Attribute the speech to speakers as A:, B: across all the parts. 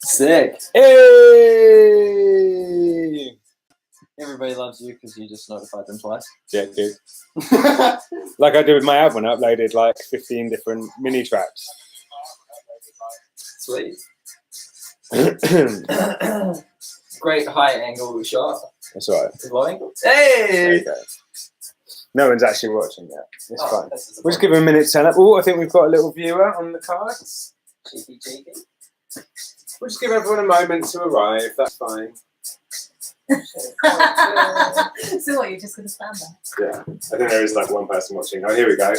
A: Sick.
B: Hey!
A: Everybody loves you because you just notified them twice.
B: Yeah, good. Like I did with my album, I uploaded like 15 different mini traps.
A: Sweet. Great high angle shot.
B: That's all right.
A: Glowing. Hey!
B: Okay. No one's actually watching yet. It's fine.
A: This
B: We'll just give them a minute to turn up. Oh, I think we've got a little viewer on the cards.
A: cheeky.
B: We'll just give everyone a moment to arrive. That's fine.
C: So what, you're just going to stand there?
B: Yeah, I think there is like one person watching. Oh, here we go.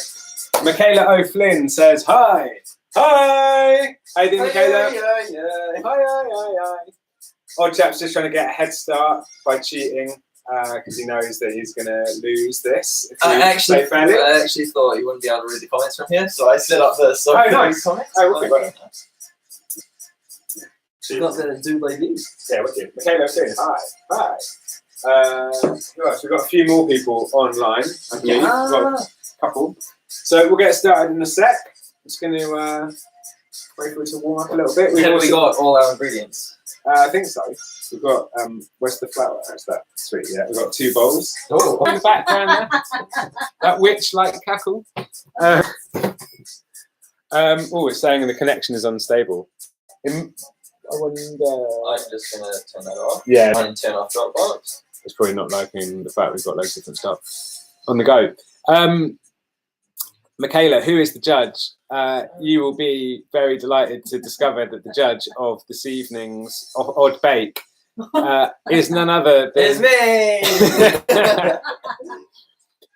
B: Michaela O'Flynn says hi. Hi. How you doing, Michaela? Hi. Odd chap's just trying to get a head start by cheating because he knows that he's going to lose this. If
A: I actually
B: fairly.
A: thought you wouldn't be able to read the comments from here, so I set up the
B: nice.
A: comments.
B: Oh, okay, well done.
A: Got the do like these.
B: Yeah, wicked. Michaela O'Flynn, hi. Who else? We've got a few more people online. I believe. We've got a couple. So we'll get started in a sec. Just going to wait for it to warm up a little bit.
A: We've got all our ingredients.
B: I think so. We've got, where's the flour? How's that? Sweet, yeah. We've got 2 bowls.
A: Oh,
B: In the background there. That witch-like cackle. It's saying the connection is unstable. I wonder...
A: I'm just going to turn that off.
B: Yeah.
A: And turn off Dropbox.
B: It's probably not liking the fact we've got loads of different stuff on the go. Michaela, who is the judge? You will be very delighted to discover that the judge of this evening's OddBake is none other than...
A: It's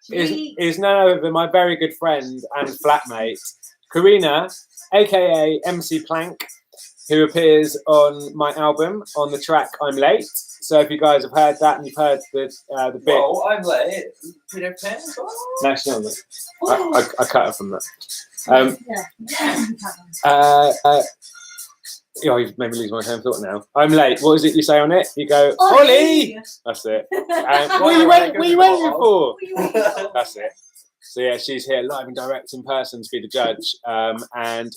A: me!
B: is none other than my very good friend and flatmate, Karina, aka MC Plank, who appears on my album on the track I'm Late. So if you guys have heard that and you've heard the bit...
A: Whoa, I'm late. Peter Pan?
B: No, she's not. I cut her from that. You've made me lose my train of thought now. I'm late. What is it you say on it? You go, Ollie! That's it. What are you waiting for? That's it. So yeah, she's here live and direct in person to be the judge. And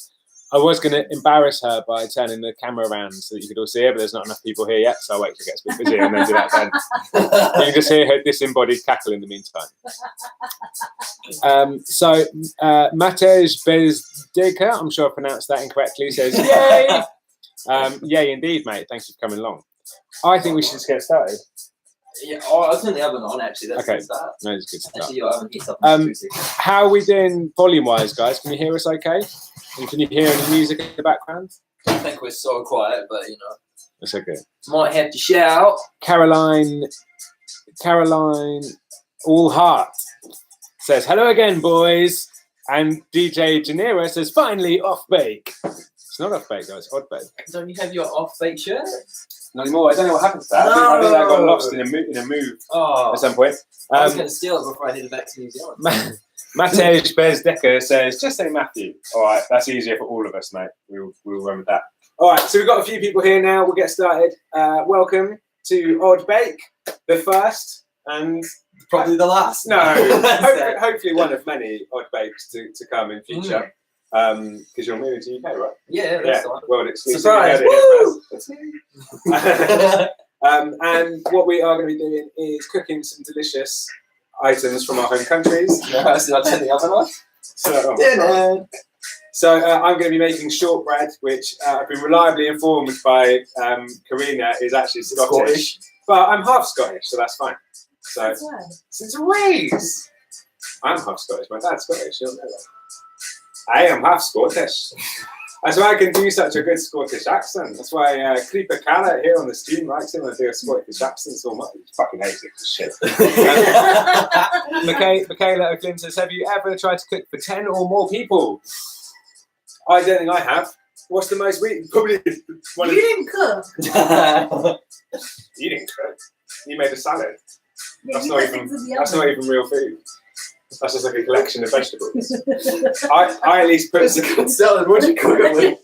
B: I was going to embarrass her by turning the camera around so that you could all see her, but there's not enough people here yet, so I'll wait till it gets a bit busy and then do that then. You can just hear her disembodied cackle in the meantime. Matej Bezdeka, I'm sure I pronounced that incorrectly, says, yay! Yay indeed, mate. Thanks for coming along. I think we should just get started.
A: Yeah, I'll turn the oven on, actually. That's
B: okay.
A: a good start.
B: No, it's a good start.
A: Actually, your oven heats up.
B: How are we doing volume-wise, guys? Can you hear us okay? And can you hear any music in the background?
A: I think we're so quiet, but, you know.
B: That's okay.
A: Might have to shout.
B: Caroline All Heart says, hello again, boys. And DJ Janira says, finally, OddBake. It's not OddBake, guys. OddBake.
A: Don't you have your OddBake shirt?
B: Not anymore. I don't know what happened to that.
A: No.
B: I think I got lost in a move at some point.
A: I was going to steal it before I headed back to New Zealand.
B: Matej Bezdeka says, just say Matthew. All right, that's easier for all of us, mate. We'll run with that. All right, so we've got a few people here now. We'll get started. Welcome to OddBake, the first and
A: probably the last.
B: No, hopefully one of many OddBakes to come in future. Because you're moving to UK, right?
A: Yeah, that's the one.
B: World exclusive.
A: Surprise!
B: And what we are going to be doing is cooking some delicious items from our home countries.
A: Did I turn the oven on?
B: So I'm going to be making shortbread, which I've been reliably informed by Karina is actually Scottish. But I'm half Scottish, so that's fine. So since ways, I'm half Scottish. My dad's Scottish. You'll know that. I am half Scottish. That's why I can do such a good Scottish accent. That's why Creeper Carrot here on the stream likes him when I do a Scottish accent so much. He fucking hates it for shit. Michaela O'Flynn says, have you ever tried to cook for 10 or more people? I don't think I have. What's the most we probably one
C: You didn't cook.
B: You didn't cook. You made a salad.
C: Yeah,
B: That's not even real food. That's just like a collection of vegetables. I at least put
A: it's a good salad. What do you cook it with?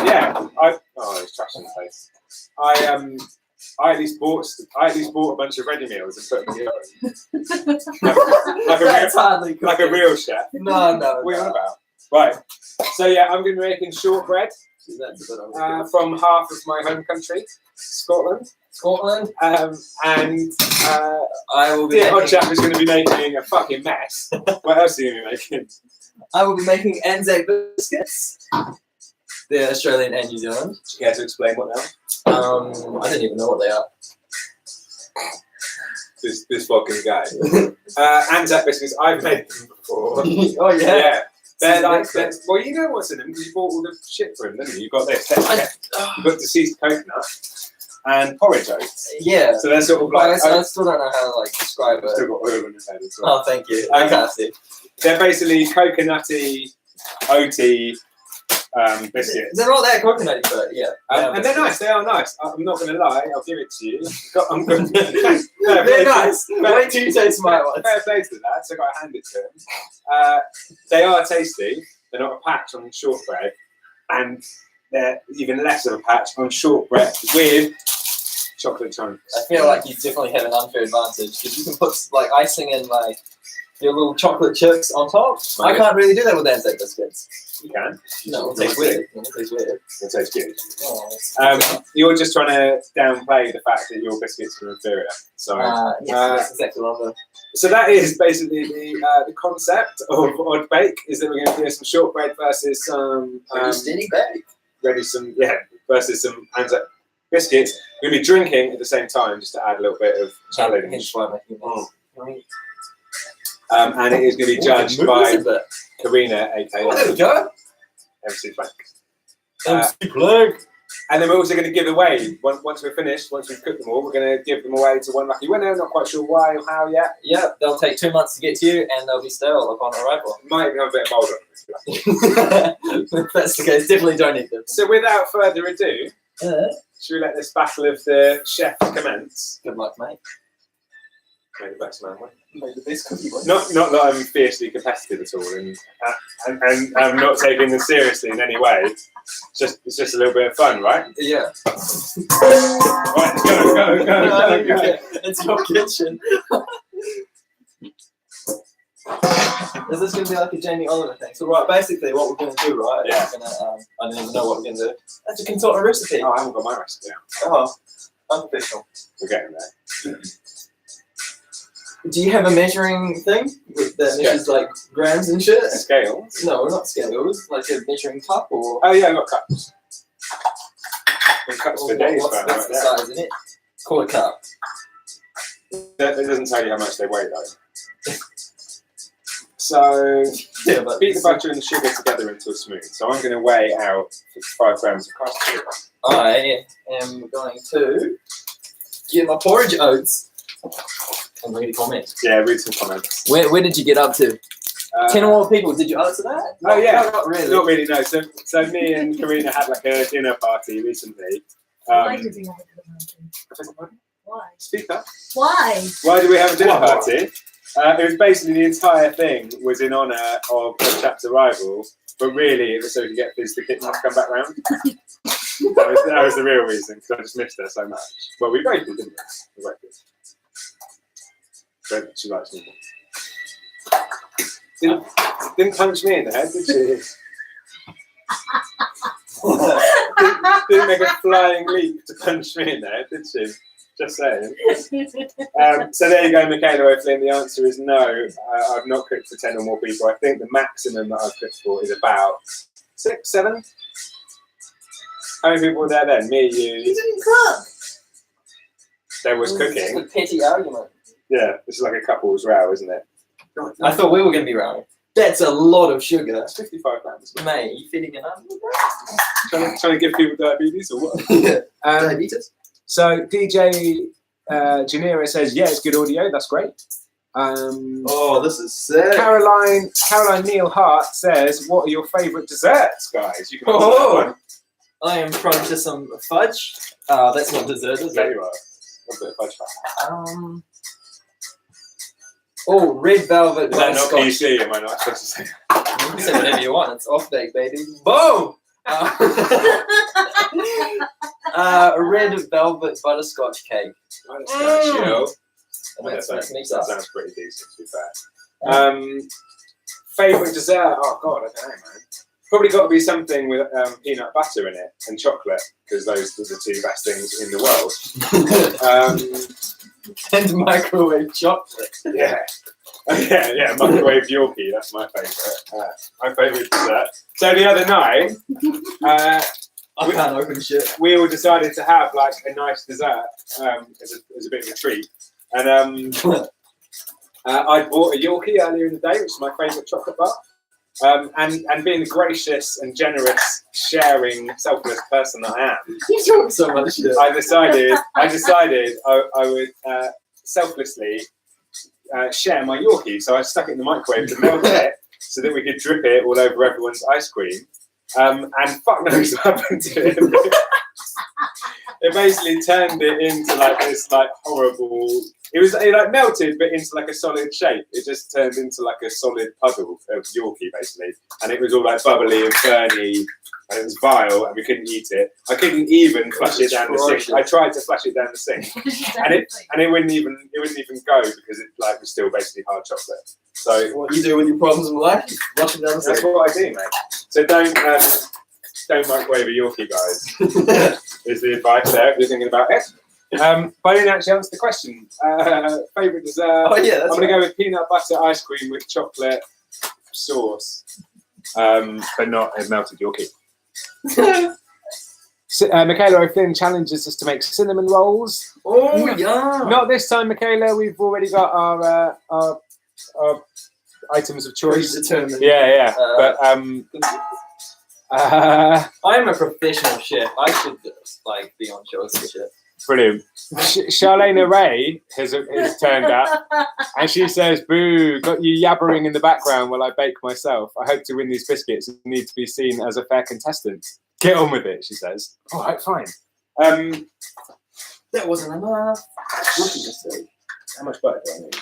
B: Yeah. There's trash in the face. I at least bought a bunch of ready meals and put them in the oven. like a real chef.
A: No.
B: What are you on about? Right. So yeah, I'm going to be making shortbread.
A: See, that's a bit of
B: from half of my home country, Scotland.
A: Scotland.
B: And
A: I will be.
B: Dear Hot
A: Making,
B: Chap is going to be making a fucking mess. What else are you going to be making?
A: I will be making Anzac biscuits. They're Australian and New Zealand.
B: Do you care to explain what they are?
A: I don't even know what they are.
B: This fucking guy. Anzac biscuits, I've made them before.
A: Oh yeah.
B: Yeah. They're like,
A: Biscuits.
B: well, you know what's in them because you bought all the shit for them, didn't you? You got this. You've got deceased coconut and porridge oats.
A: Yeah.
B: So they're sort of
A: But
B: like.
A: I still don't know how to like describe it.
B: Still got oil on his head as well.
A: Oh, thank you.
B: Okay.
A: Fantastic.
B: They're basically coconutty, oaty biscuits.
A: They're not that coconutty, but yeah.
B: And they're nice. They are nice. I'm not going to lie. I'll give it to you. I'm good.
A: They're nice. Wait till you taste my ones.
B: Fair play to that. So I got to hand it to them. They are tasty. They're not a patch on shortbread, and they're even less of a patch on shortbread with chocolate chunks.
A: I feel like you definitely have an unfair advantage because you can put like icing in like your little chocolate chips on top.
B: Right.
A: I can't really do that with Anzac biscuits.
B: You can.
A: No, it tastes weird. It tastes weird.
B: It tastes good.
A: Oh,
B: You're just trying to downplay the fact that your biscuits are inferior. So,
A: yes, that's exactly what I'm doing.
B: so that is basically the concept of OddBake, is that we're going to do some shortbread versus some versus some Anzac biscuits. We're going to be drinking at the same time just to add a little bit of challenge.
A: Hence why I'm making this. Right.
B: And it is going to be judged by Karina, aka
A: Oh, there we go.
B: MC Plank.
A: MC Plank.
B: And then we're also going to give away, once we're finished, once we've cooked them all, we're going to give them away to one lucky winner. Not quite sure why or how yet.
A: Yeah, they'll take 2 months to get to you and they'll be stale upon arrival.
B: Might even have a bit of mold on them.
A: If that's the case, definitely don't eat them.
B: So without further ado, should we let this battle of the chef commence?
A: Good luck, mate.
B: May the best man win.
A: May the best cookie win.
B: Not that I'm fiercely competitive at all, and I'm not taking this seriously in any way. It's just a little bit of fun, right?
A: Yeah.
B: Right, go.
A: It's your kitchen. Is this going to be like a Jamie Oliver thing? So, right, basically what we're going to do, right?
B: Yeah.
A: We're gonna, I don't even know what we're going to do. That's a consult a recipe.
B: Oh, I haven't got my recipe out.
A: Oh, unprofessional.
B: We're getting there.
A: Do you have a measuring thing that measures like grams and shit?
B: Scales?
A: No, not scales. Like a measuring cup or.
B: Oh yeah, I've got cups. And cups for days,
A: What's
B: right
A: the
B: there.
A: size in it? Quarter cup.
B: It doesn't tell you how much they weigh though. So
A: Yeah, but
B: beat the butter and the sugar together until smooth. So I'm going to weigh out 5 grams of crushed sugar.
A: I am going to get my porridge oats and read a comment.
B: Yeah, read some comments.
A: Where did you get up to? 10 or more people. Did you answer that?
B: Oh yeah,
A: No, not really.
B: Not really, no. So me and Karina had like a dinner party recently.
C: Why did you have a dinner party? Why?
B: Speak up.
C: Why?
B: Why did we have a dinner party? It was basically the entire thing was in honour of the chap's arrival, but really it was so we could get Fizz the kitten to come back round. that was the real reason, because I just missed her so much. Well, we both did, didn't we? We both did. But she likes me more. Didn't punch me in the head, did she? didn't make a flying leap to punch me in the head, did she? Just saying. So there you go, Michaela O'Flynn. The answer is no. I've not cooked for 10 or more people. I think the maximum that I've cooked for is about 6, 7. How many people were there then? Me, you.
C: You didn't cook.
B: There was
A: It's
B: cooking.
A: a petty argument.
B: Yeah, this is like a couple's row, isn't it?
A: I thought we were going to be rowing. That's a lot of sugar.
B: That's 55 grams.
A: Mate, you feeding it up?
B: Trying to give people diabetes or what?
A: Diabetes?
B: So DJ Janira says, yeah, it's good audio. That's great.
A: Oh, this is sick.
B: Caroline Neal Hart says, what are your favourite desserts, guys? You can answer that one.
A: I am prone to some fudge. That's not dessert, is
B: There
A: it?
B: you are. What's a bit of fudge fat?
A: Oh, red velvet
B: Is that not
A: butterscotch.
B: PC? Am I not supposed to say?
A: You can say whatever you want. It's OddBake, baby. Boom! Red velvet butterscotch cake.
B: Pistachio.
A: And that's
B: That
A: makes
B: sounds
A: us.
B: pretty decent, to be fair. Favourite dessert? Oh, God, I don't know, man. Probably got to be something with peanut butter in it and chocolate, because those are the two best things in the world.
A: And microwave chocolate.
B: Yeah. Yeah, microwave Yorkie, that's my favourite. My favourite dessert. So the other night,
A: I can't open shit.
B: we all decided to have like a nice dessert as a bit of a treat. And I bought a Yorkie earlier in the day, which is my favourite chocolate bar. And being the gracious and generous, sharing, selfless person that I am,
A: You talk so much shit.
B: I decided I would selflessly share my Yorkie. So I stuck it in the microwave to melt it so that we could drip it all over everyone's ice cream. And fuck knows what happened to it. It basically turned it into like this like horrible. It like melted, but into like a solid shape. It just turned into like a solid puddle of Yorkie, basically, and it was all like bubbly and ferny, and it was vile, and we couldn't eat it. I couldn't even flush it down the sink. I tried to flush it down the sink, and it wouldn't even go because it like was still basically hard chocolate. So
A: What you do with your problems in life? Flush it down the
B: that's
A: sink.
B: what I do, mate. So don't microwave a Yorkie, guys. Is the advice there if you're thinking about it. But I didn't actually answer the question. Favourite dessert?
A: Oh yeah,
B: I'm
A: that's
B: going to go with peanut butter ice cream with chocolate sauce, but not a melted Yorkie. Michaela O'Flynn challenges us to make cinnamon rolls.
A: Oh yeah.
B: Not this time, Michaela. We've already got our items of choice.
A: Predetermined.
B: Yeah. But
A: I am a professional chef. I should like be on shows and shit.
B: brilliant. Charlene Ray has turned up, and she says, "Boo! Got you yabbering in the background while I bake myself. I hope to win these biscuits and need to be seen as a fair contestant. Get on with it," she says. All right, fine.
A: That wasn't enough. What did you say?
B: How much butter do I need?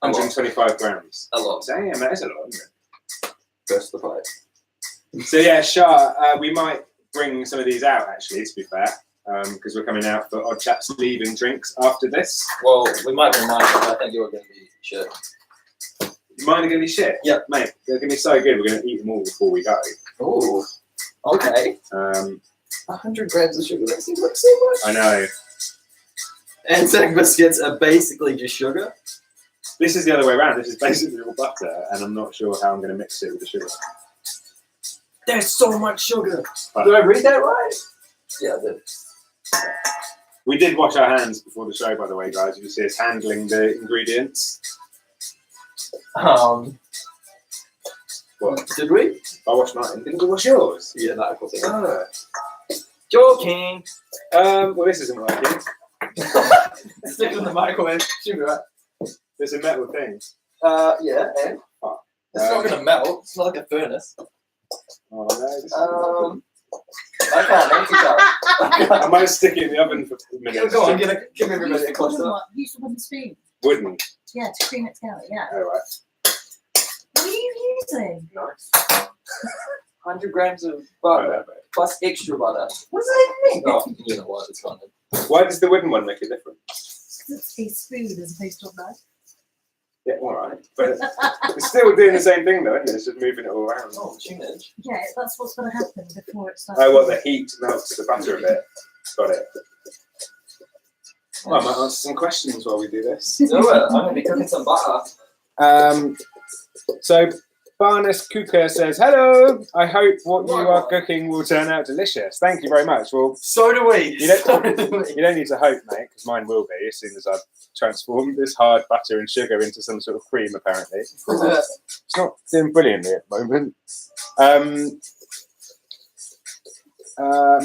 A: A lot.
B: 125 grams.
A: A lot.
B: Damn, that is a lot, isn't it?
A: First the fight.
B: So yeah, Shah, we might bring some of these out actually, to be fair, because we're coming out for Odd Chap's leaving drinks after this.
A: Well, we might be mine, but I think you're going to be shit.
B: Mine are going to be shit.
A: Yep.
B: Mate, they're going to be so good. We're going to eat them all before we go.
A: Oh. Okay. 100 grams of sugar. That seems like so much.
B: I know.
A: And Anzac biscuits are basically just sugar.
B: This is the other way around. This is basically all butter, and I'm not sure how I'm going to mix it with the sugar.
A: There's so much sugar.
B: But
A: Did I read that right? Yeah, I did.
B: we did wash our hands before the show, by the way, guys. You can see us handling the ingredients.
A: What? Did we?
B: I washed mine. Didn't we wash yours?
A: Yeah, no, of course.
B: Ah.
A: Joking.
B: Well, this isn't working.
A: Stick it in the microwave. Sugar, right?
B: It's a metal thing.
A: Yeah, and? It's not going to melt. It's not like a furnace.
B: Oh, no, this is
A: I can't answer that.
B: I might stick it in the oven for a minute.
A: Go on, give everybody a closer.
C: Use the wooden spoon.
B: Wooden.
C: Yeah, to cream it together, yeah.
B: All right.
C: What are you using?
A: Nice. 100 grams of butter plus extra butter.
C: What does that even mean?
A: Oh, you know what? It's fine.
B: Why does the wooden one make a difference?
C: It's a spoon as opposed to a knife.
B: Yeah, all right. But it's still doing the same thing, though, isn't it? It's just moving it all around.
A: Oh, tunage.
C: Yeah, that's what's going to happen before it starts.
B: Oh, what, the heat melts the butter a bit. Got it. Well, I might answer some questions while we do this.
A: Do it. I'm going to be cooking some butter.
B: So Barnes Kuka says, "Hello. I hope what you are cooking will turn out delicious. Thank you very much." Well,
A: So do we.
B: you don't need to hope, mate, because mine will be as soon as I've transformed this hard butter and sugar into some sort of cream. Apparently, it's not doing brilliantly at the moment.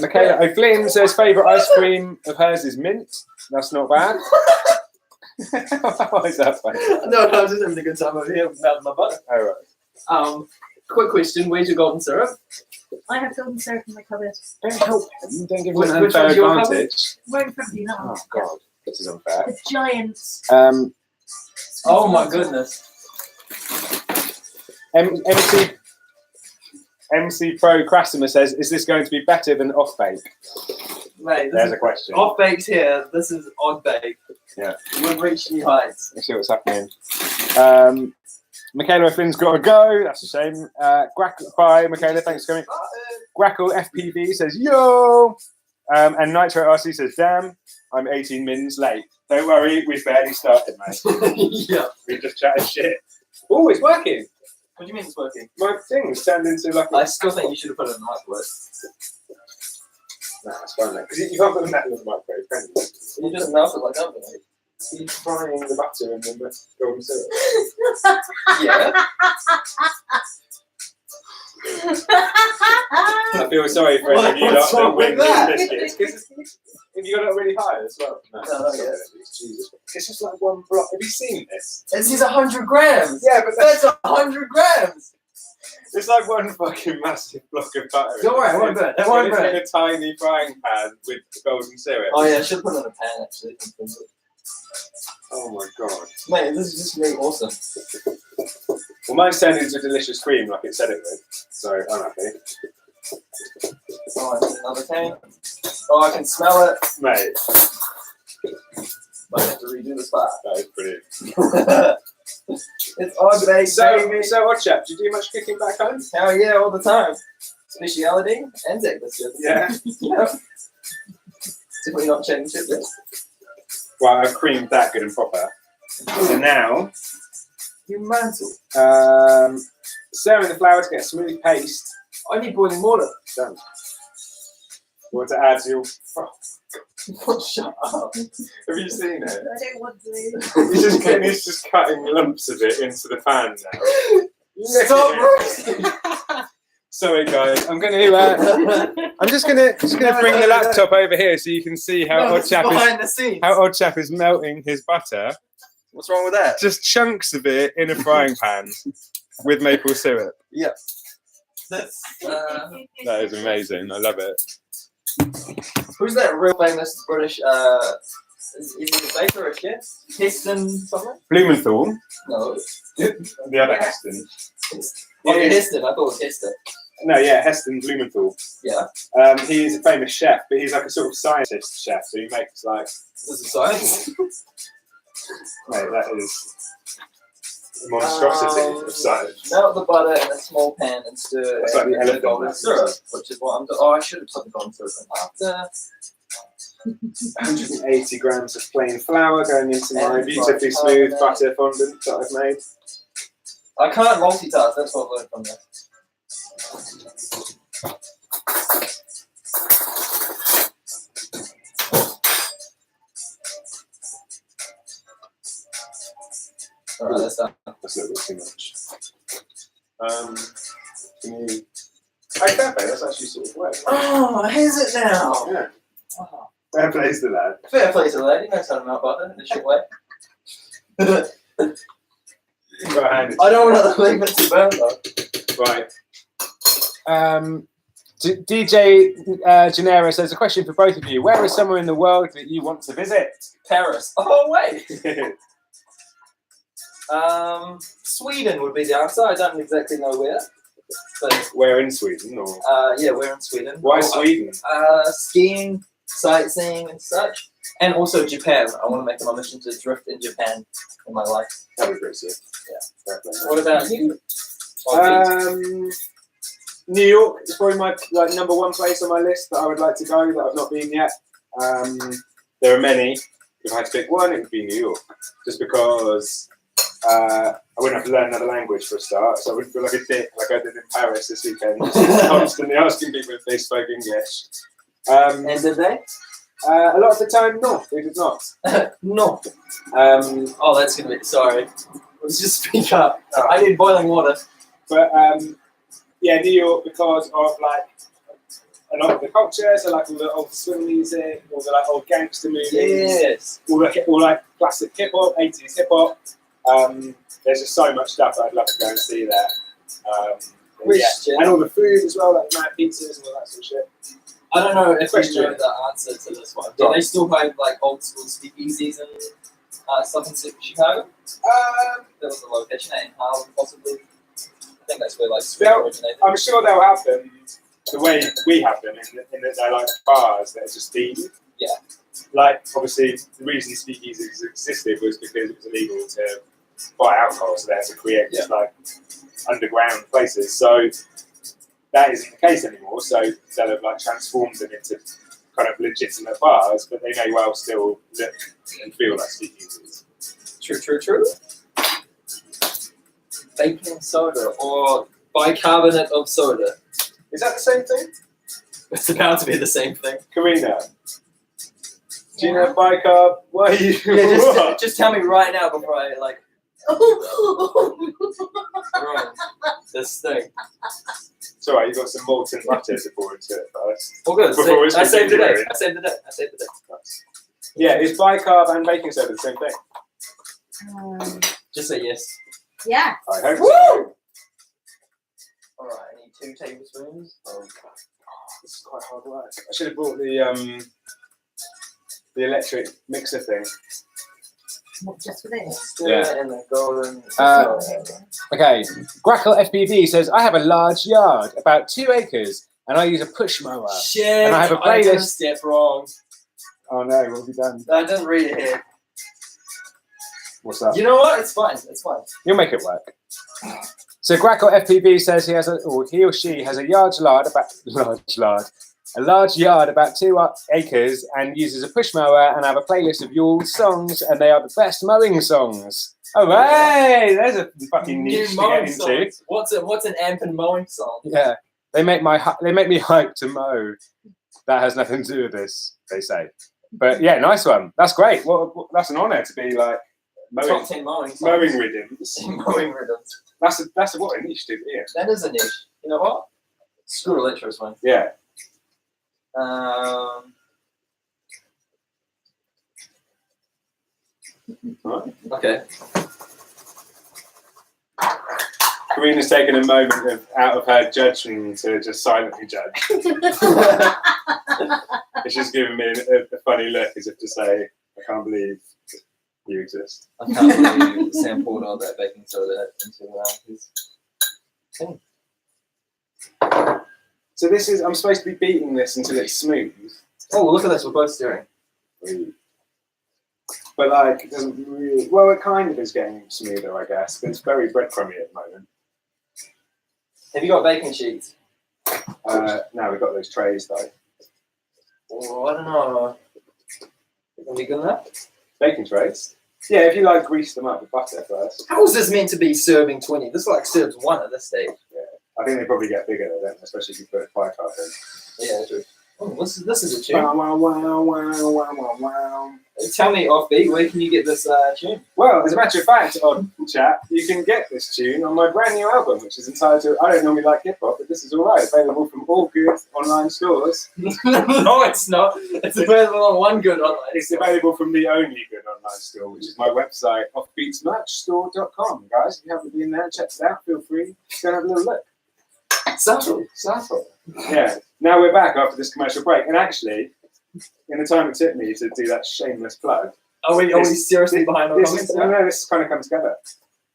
B: Michaela O'Flynn says favourite ice cream of hers is mint. That's not bad. Why is that funny?
A: No, I'm just having a good time over here melting my butter.
B: All right.
A: Quick question: where's your golden syrup?
C: I have golden syrup in my cupboard.
B: Don't help him. Don't give him
A: Which
B: an
A: one's
B: unfair
A: your
B: advantage.
C: Right in front of you, that one.
B: Oh God, this is unfair.
C: The giant.
A: Oh my goodness.
B: MC Pro Crassimer says, "Is this going to be better than OddBake?"
A: Mate,
B: There's a question.
A: OddBake's here. This is OddBake.
B: Yeah.
A: We've reached new heights.
B: Let's see what's happening. Michaela Flynn's got to go. That's a shame. Bye, Michaela. Thanks for coming. Grackle FPV says, yo. And Nitro RC says, damn, I'm 18 minutes late. Don't worry, we've barely started, mate.
A: Yeah.
B: We're just chatting shit. Oh, it's working.
A: What do you mean it's working?
B: My thing's turned into like
A: I still think you should have put it in the microwave.
B: Nah, it's fine, mate. Because you can't put the metal in the microwave, can you?
A: You just melt it like oven, mate.
B: You're frying the butter and then the golden syrup.
A: Yeah.
B: I feel sorry for any of you lot
A: What's
B: that
A: wrong
B: win
A: with that?
B: these biscuits. Because if you got it really high as well. No,
A: yeah.
B: Jesus. It's just like one block. Have you seen this?
A: This is 100 grams.
B: Yeah, but
A: That's 100 grams.
B: it's like one fucking massive block of butter.
A: Don't worry, it won't burn. It won't burn.
B: in a tiny frying pan with golden syrup.
A: Oh yeah, I should put it in a pan actually.
B: Oh my god.
A: Mate, this is just really awesome.
B: Well, mine's turned into delicious cream like it said it would. So I'm happy.
A: Oh, I need another can. Oh, I can smell it.
B: Mate,
A: Might have to redo the spot.
B: that is brilliant.
A: It's OddBake, baby.
B: So what chap? Do you do much cooking back home?
A: Hell yeah, all the time. Speciality and tech this year.
B: Yeah.
A: Yeah. Definitely not chatting shit yet.
B: Well, I've creamed that good and proper. So now,
A: You mantle.
B: stirring the flour to get a smooth paste.
A: I need boiling water.
B: Done. What to add to your...
A: Shut up.
B: Have you seen it?
C: I don't want to.
B: He's just cutting lumps of it into the pan now.
A: Stop roasting.
B: Sorry, guys. I'm going to. I'm just going to bring the laptop over here so you can see how
A: No, it's behind the scenes.
B: Odd Chap is melting his butter.
A: What's wrong with that?
B: Just chunks of it in a frying pan with maple syrup.
A: Yeah. That's.
B: That is amazing. I love it.
A: Who's that real famous British? Is he a baker or a chef? Heston something?
B: Blumenthal,
A: No.
B: the other Heston.
A: Oh, yeah,
B: He is-
A: Heston. I thought it was Heston.
B: No, yeah, Heston Blumenthal.
A: Yeah.
B: He is a famous chef, but he's like a sort of scientist chef. So he makes like,
A: This is science.
B: mate, that is a monstrosity of science.
A: Melt the butter in a small pan and stir
B: That's like the
A: in
B: elephant
A: golden
B: one.
A: syrup, which is what I'm doing. Oh, I should have put the golden syrup in after.
B: 180 grams of plain flour going into my
A: And
B: beautifully
A: fried
B: smooth
A: carbonate.
B: butter fondant that I've made.
A: I can't multitask. That's what I've learned from this. Alright, that's done.
B: That's a little bit too much. Can you... Hey, fair play, that's actually sort of work.
A: Oh, is it now?
B: Yeah,
A: Oh,
B: fair plays to that.
A: fair play to the lady. Knows how to melt butter in a shit way.
B: Got a hand.
A: I don't want to leave it to burn though.
B: Right. DJ Genera says, a question for both of you. Where is somewhere in the world that you want to visit?
A: Paris. Oh wait. Sweden would be the answer. I don't exactly know where, but
B: Where in Sweden? Or
A: yeah, we're in Sweden.
B: why
A: Oh,
B: Sweden?
A: Skiing, sightseeing, and such, and also Japan. I want to make it my mission to drift in Japan in my life.
B: That would be pretty sick.
A: Yeah.
B: Fair play.
A: What about you?
B: New York is probably my number one place on my list that I would like to go that I've not been yet. There are many. If I had to pick one, it would be New York, just because I wouldn't have to learn another language for a start, so I wouldn't feel like a dick like I did in Paris this weekend, constantly asking people if they spoke English.
A: And did they?
B: A lot of the time, no, they did not.
A: No.
B: Um,
A: Oh, that's gonna be. Sorry. Let's just speak up.
B: Oh.
A: I need boiling water.
B: but yeah, New York because of like a lot of the culture, so like all the old swing music, all the like old gangster movies,
A: Yes.
B: all like classic hip hop, 80s hip hop. There's just so much stuff that I'd love to go and see there.
A: Christian.
B: And all the food as well, like mad pizzas and all that sort of shit.
A: I don't know if
B: Question.
A: you know the answer to this one. Do they still have like old school speakeasies and stuff in Chicago? There was a location in Harlem, possibly. I think that's where like Sweet
B: They'll-
A: originated.
B: I'm sure they'll have them the way we have them, in that they're like bars that are just themed.
A: Yeah.
B: Like, obviously, the reason speakeasies existed was because it was illegal to buy alcohol, so they had to create like underground places. So that isn't the case anymore. So they'll have like transformed them into kind of legitimate bars, but they may well still look and feel like speakeasies.
A: True. Baking soda or bicarbonate of soda.
B: Is that the same thing?
A: It's about to be the same thing.
B: Karina, do you know bicarb? Why are you?
A: Yeah, just tell me right now before I like ruin this thing.
B: It's alright, you've got some molten butter to pour into it first.
A: All good. I saved the day. I saved the day.
B: Nice. Yeah, is bicarb and baking soda the same thing?
A: Just say yes.
C: Yeah.
B: I hope
C: Woo!
B: so.
A: Alright, I need 2 tablespoons.
B: Oh, this is quite hard work. I should have brought the electric mixer thing.
C: What, just for this?
B: Yeah.
A: And the golden.
B: Okay, Grackle FPV says, I have a large yard, about 2 acres, and I use a push mower.
A: Shit!
B: And I have a
A: I did a
B: playlist.
A: step wrong.
B: Oh no, what have you done?
A: I didn't read it here.
B: What's that?
A: You know what? It's fine. It's fine.
B: You'll make it work. So Grackle FPV says he or she has a large yard about 2 acres and uses a push mower, and I have a playlist of Yule's songs, and they are the best mowing songs. Oh, hey! There's a fucking niche to get into.
A: What's an amp and mowing song?
B: Yeah, they make me hype to mow. That has nothing to do with this, they say. But yeah, nice one. That's great. Well, that's an honour to be like
A: Top 10 mowing songs.
B: mowing rhythms.
A: Mowing rhythms.
B: That's what a niche to be. Yeah.
A: That is a niche. You know what? Screw electros one.
B: Yeah.
A: Okay.
B: Karina's taken a moment out of her judging to just silently judge. It's just giving me a funny look as if to say, I can't believe you exist.
A: I can't believe Sam poured all that baking soda into his thing.
B: So I'm supposed to be beating this until it's smooth.
A: Oh, well, look at this. We're both stirring.
B: But like, it doesn't really, well, it kind of is getting smoother, I guess, but it's very breadcrumby at the moment.
A: Have you got baking sheets?
B: No, we've got those trays though.
A: Oh, I don't know. Can we good enough?
B: Baking trays? Yeah, if you like grease them up with butter first.
A: How is this meant to be serving 20? This like serves 1 at this stage.
B: Yeah, I think they probably get bigger then, especially if you put bicarb in.
A: Yeah, true. Oh, this is a tune.
B: Wow, wow, wow, wow, wow, wow, wow.
A: Tell me, OddBake, where can you get this tune?
B: Well, as a matter of fact, Odd Chat, you can get this tune on my brand new album, which is entitled, I don't normally like hip hop, but this is alright, available from all good online stores.
A: No, it's not. It's available on one good online.
B: It's available from the only good online store, which is my website, offbeatsmerchstore.com. Guys, if you haven't been there, check it out. Feel free to go and have a little look.
A: Subtle.
B: Yeah. Now we're back after this commercial break, and actually, in the time it took me to do that shameless plug.
A: Are we seriously behind our comments?
B: No, this has kind of come together.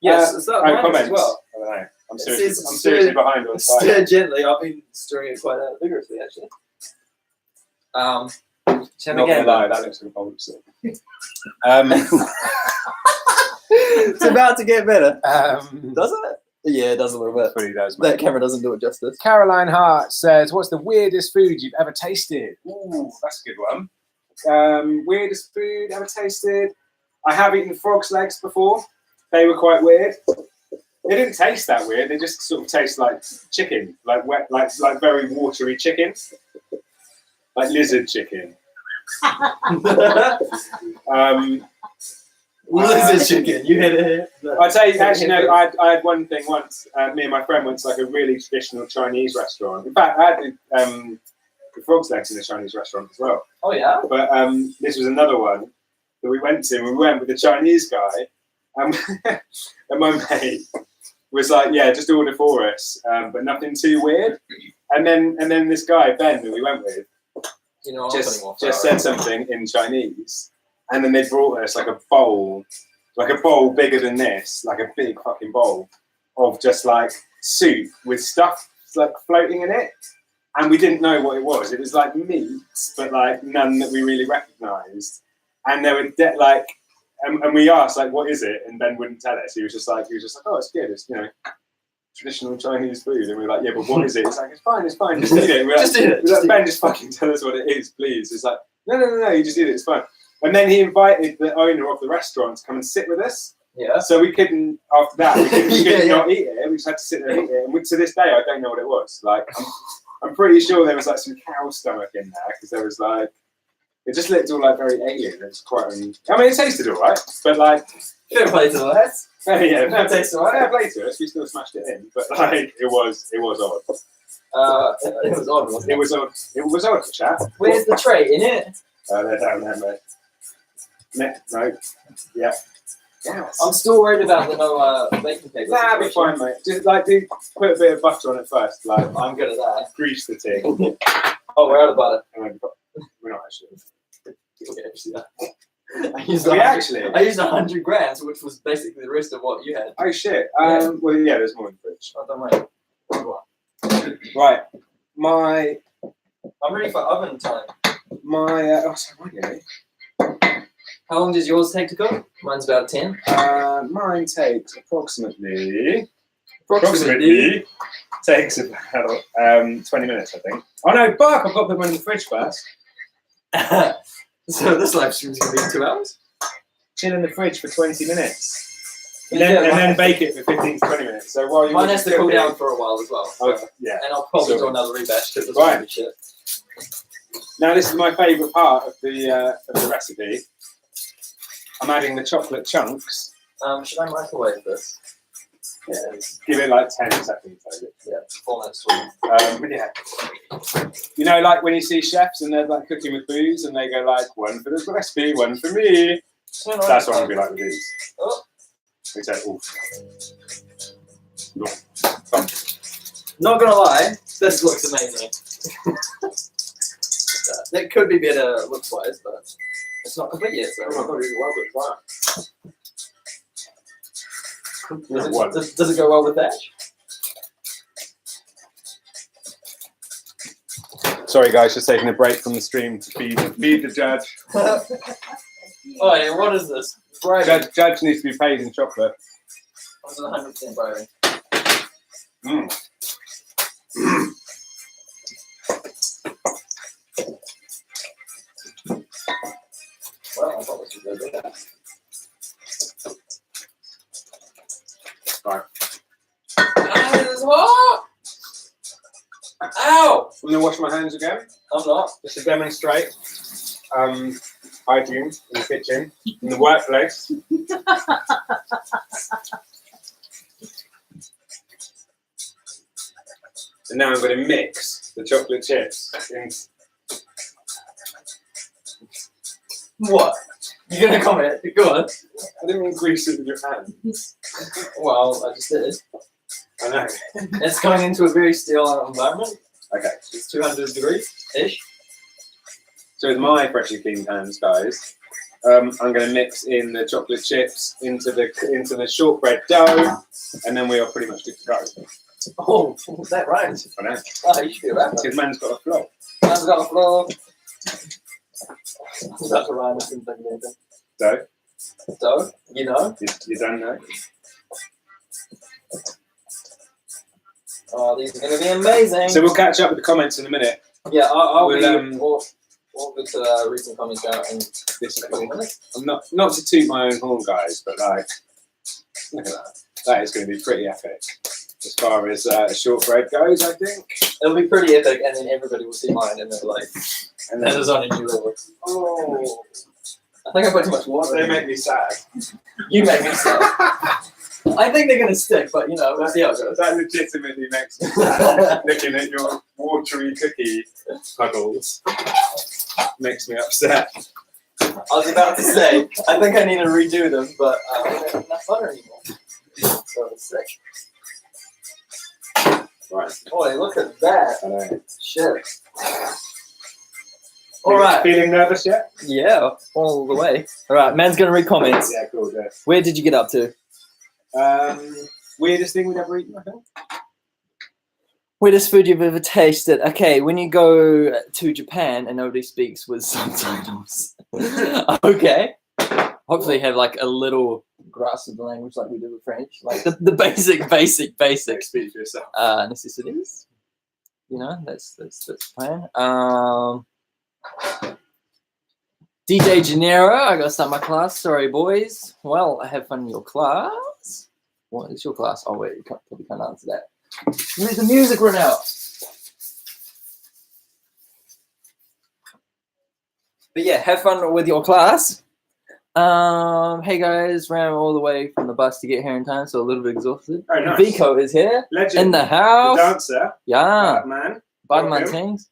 A: Yes, it's that
B: comments
A: as well.
B: I don't know. I'm seriously behind on
A: Stir gently. I've been stirring it quite vigorously, actually.
B: Not gonna lie, that looks repulsive.
A: It's about to get better. Doesn't it? Yeah, it does a little bit.
B: It really does, mate.
A: That camera doesn't do it justice.
B: Caroline Hart says, what's the weirdest food you've ever tasted? Ooh, that's a good one. Weirdest food ever tasted? I have eaten frog's legs before. They were quite weird. They didn't taste that weird. They just sort of taste like chicken, like wet, like very watery chicken, like lizard chicken.
A: Lizard chicken, you hit it here.
B: I tell you, actually, no. I had one thing once. Me and my friend went to like a really traditional Chinese restaurant. In fact, I had the frog's legs in a Chinese restaurant as well.
A: Oh yeah.
B: But this was another one that we went to. And we went with the Chinese guy, and my mate was like, "Yeah, just order for us, but nothing too weird." And then this guy Ben that we went with,
A: you know,
B: just said something in Chinese. And then they brought us like a bowl bigger than this, like a big fucking bowl of just like soup with stuff like floating in it. And we didn't know what it was. It was like meat, but like none that we really recognised. And there were and we asked like, what is it? And Ben wouldn't tell us. He was just like, oh, it's good. It's traditional Chinese food. And we were like, yeah, but what is it? It's like, it's fine. Just eat it. We're like,
A: Just eat it.
B: We're like, Ben, just fucking tell us what it is, please. It's like, no, you just eat it. It's fine. And then he invited the owner of the restaurant to come and sit with us.
A: Yeah.
B: So we couldn't, after that, we couldn't not eat it. We just had to sit there and eat it. And to this day, I don't know what it was. Like, I'm pretty sure there was like some cow stomach in there because there was like, it just looked all like very alien. It was quite, I mean, it tasted all right, but like,
A: fair play to the lads.
B: yeah,
A: Fair play to
B: fair play to us. We still smashed it in, but like, it was odd.
A: It was odd, wasn't it?
B: It was odd. It was odd, chat.
A: Where's the tray? In it?
B: They're down there, mate. No. Yeah. Yes.
A: I'm still worried about the no baking paper.
B: Nah, be fine, mate. Just like do put a bit of butter on it first. Like
A: I'm good at that.
B: grease the thing.
A: Oh, we're out of butter.
B: We're not actually.
A: I used
B: We
A: 100
B: actually.
A: I used 100 grams, which was basically the rest of what you had.
B: Oh shit.
A: Yeah.
B: Well, yeah. There's more in the fridge.
A: Oh, don't worry.
B: Right. My.
A: I'm ready for oven time.
B: Sorry,
A: How long does yours take to cook? Mine's about 10.
B: mine takes approximately takes about 20 minutes, I think. Oh no, Bark! I've got to put one in the fridge first.
A: So this live stream is going to be 2 hours?
B: Chill in the fridge for 20 minutes. And
A: Yeah,
B: then bake it for 15 to 20 minutes. So while you
A: mine has to cool down for a while as well. So.
B: Oh, yeah.
A: And I'll probably do another rebatch because it's right. Shit.
B: Now this is my favourite part of the recipe. I'm adding the chocolate chunks.
A: Should I microwave this?
B: Yeah, give it like 10 seconds.
A: Yeah, 4 minutes. Sweet.
B: Yeah. You know, like when you see chefs and they're like cooking with booze and they go like, one for the recipe, one for me. That's what I'm gonna be like with these.
A: Oh.
B: We say, ooh.
A: Not gonna lie, this looks amazing. That could be better looks wise, but it's not complete yet. So.
B: Oh my god, it's well good. Wow.
A: Does it go well with that?
B: Sorry guys, just taking a break from the stream to feed the judge.
A: Oh yeah, what is this? Bribing.
B: Judge needs to be paid in chocolate.
A: This is 100% bribing.
B: Mm.
A: Well, I probably should go do that.
B: Right.
A: This is hot! Ow!
B: I'm gonna wash my hands again.
A: I'm not.
B: Just to demonstrate hygiene in the kitchen, in the workplace. And now I'm going to mix the chocolate chips.
A: What? You're gonna comment? Go on.
B: I didn't mean grease it with your hand.
A: Well, I just did.
B: I know.
A: It's going into a very still environment.
B: Okay.
A: It's 200 degrees-ish.
B: So with my freshly cleaned hands, guys, I'm going to mix in the chocolate chips into the shortbread dough, and then we are pretty much good to go.
A: Oh, that rhymes.
B: I know.
A: Oh, you should be a rapper.
B: Because man's got a flow.
A: Man's got a flow. That's a rhyme. I couldn't think of anything.
B: Dough?
A: Dough? You know?
B: You don't know?
A: Oh, these are going to be amazing.
B: So we'll catch up with the comments in a minute.
A: Yeah, I'll
B: We'll,
A: be all good to read some comments out in
B: This
A: a couple minutes.
B: I'm not to toot my own horn, guys, but like, look at that. That is going to be pretty epic. As far as shortbread goes, I think.
A: It'll be pretty epic, and then everybody will see mine, and they're like,
B: And
A: that
B: then,
A: is on a new level.
B: oh,
A: I think I put too much water.
B: they make me sad.
A: You make me sad. I think they're gonna stick, but you know, we'll see how it goes.
B: That legitimately makes me sad. Looking at your watery cookie puddles makes me upset.
A: I was about to say, I think I need to redo them, but I don't have enough butter anymore. So it's sick.
B: Right.
A: Boy, look at that.
B: I know.
A: Shit. All right.
B: Feeling nervous yet?
A: Yeah, all the way. All right, man's gonna read comments.
B: Yeah, cool. Yeah.
A: Where did you get up to?
B: Weirdest thing we've ever eaten, I think.
A: Weirdest food you've ever tasted? Okay, when you go to Japan and nobody speaks with subtitles. Okay. hopefully have like a little grasp of the language like we do with French, like the basic
B: Speak for yourself.
A: necessities. You know, that's the plan. DJ Gennaro, I gotta start my class. Sorry, boys. Well, I have fun in your class. What is your class? Oh wait, you probably can't answer that. Let the music run out. But yeah, have fun with your class. Hey guys, ran all the way from the bus to get here in time, so a little bit exhausted.
B: Oh, nice.
A: Vico is here.
B: Legend.
A: In the house.
B: The dancer.
A: Yeah.
B: Man.
A: Badman things.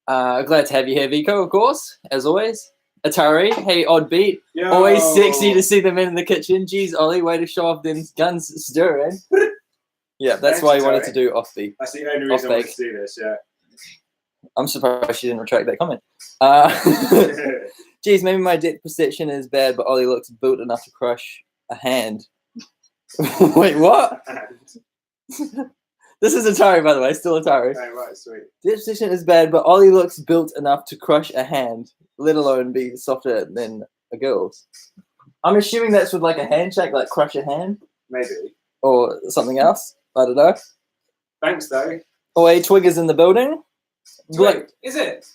A: Glad to have you here, Vico, of course, as always. Atari, hey, OddBake.
B: Yo.
A: Always sexy to see them in the kitchen. Jeez, Ollie, way to show off them guns stirring. Yeah, that's
B: Thanks,
A: why you
B: Atari.
A: wanted to do offbeat.
B: That's the only reason I wanted
A: OddBake.
B: to do this, yeah.
A: I'm surprised she didn't retract that comment. Geez, maybe my depth perception is bad, but Ollie looks built enough to crush a hand. Wait, what? This is Atari, by the way, still Atari.
B: Oh, right, sweet.
A: Depth perception is bad, but Ollie looks built enough to crush a hand, let alone be softer than a girl's. I'm assuming that's with like a handshake, like crush a hand,
B: Maybe.
A: or something else. I don't know.
B: Thanks, though.
A: Oh, hey, Twig is in the building.
B: Twig, is it?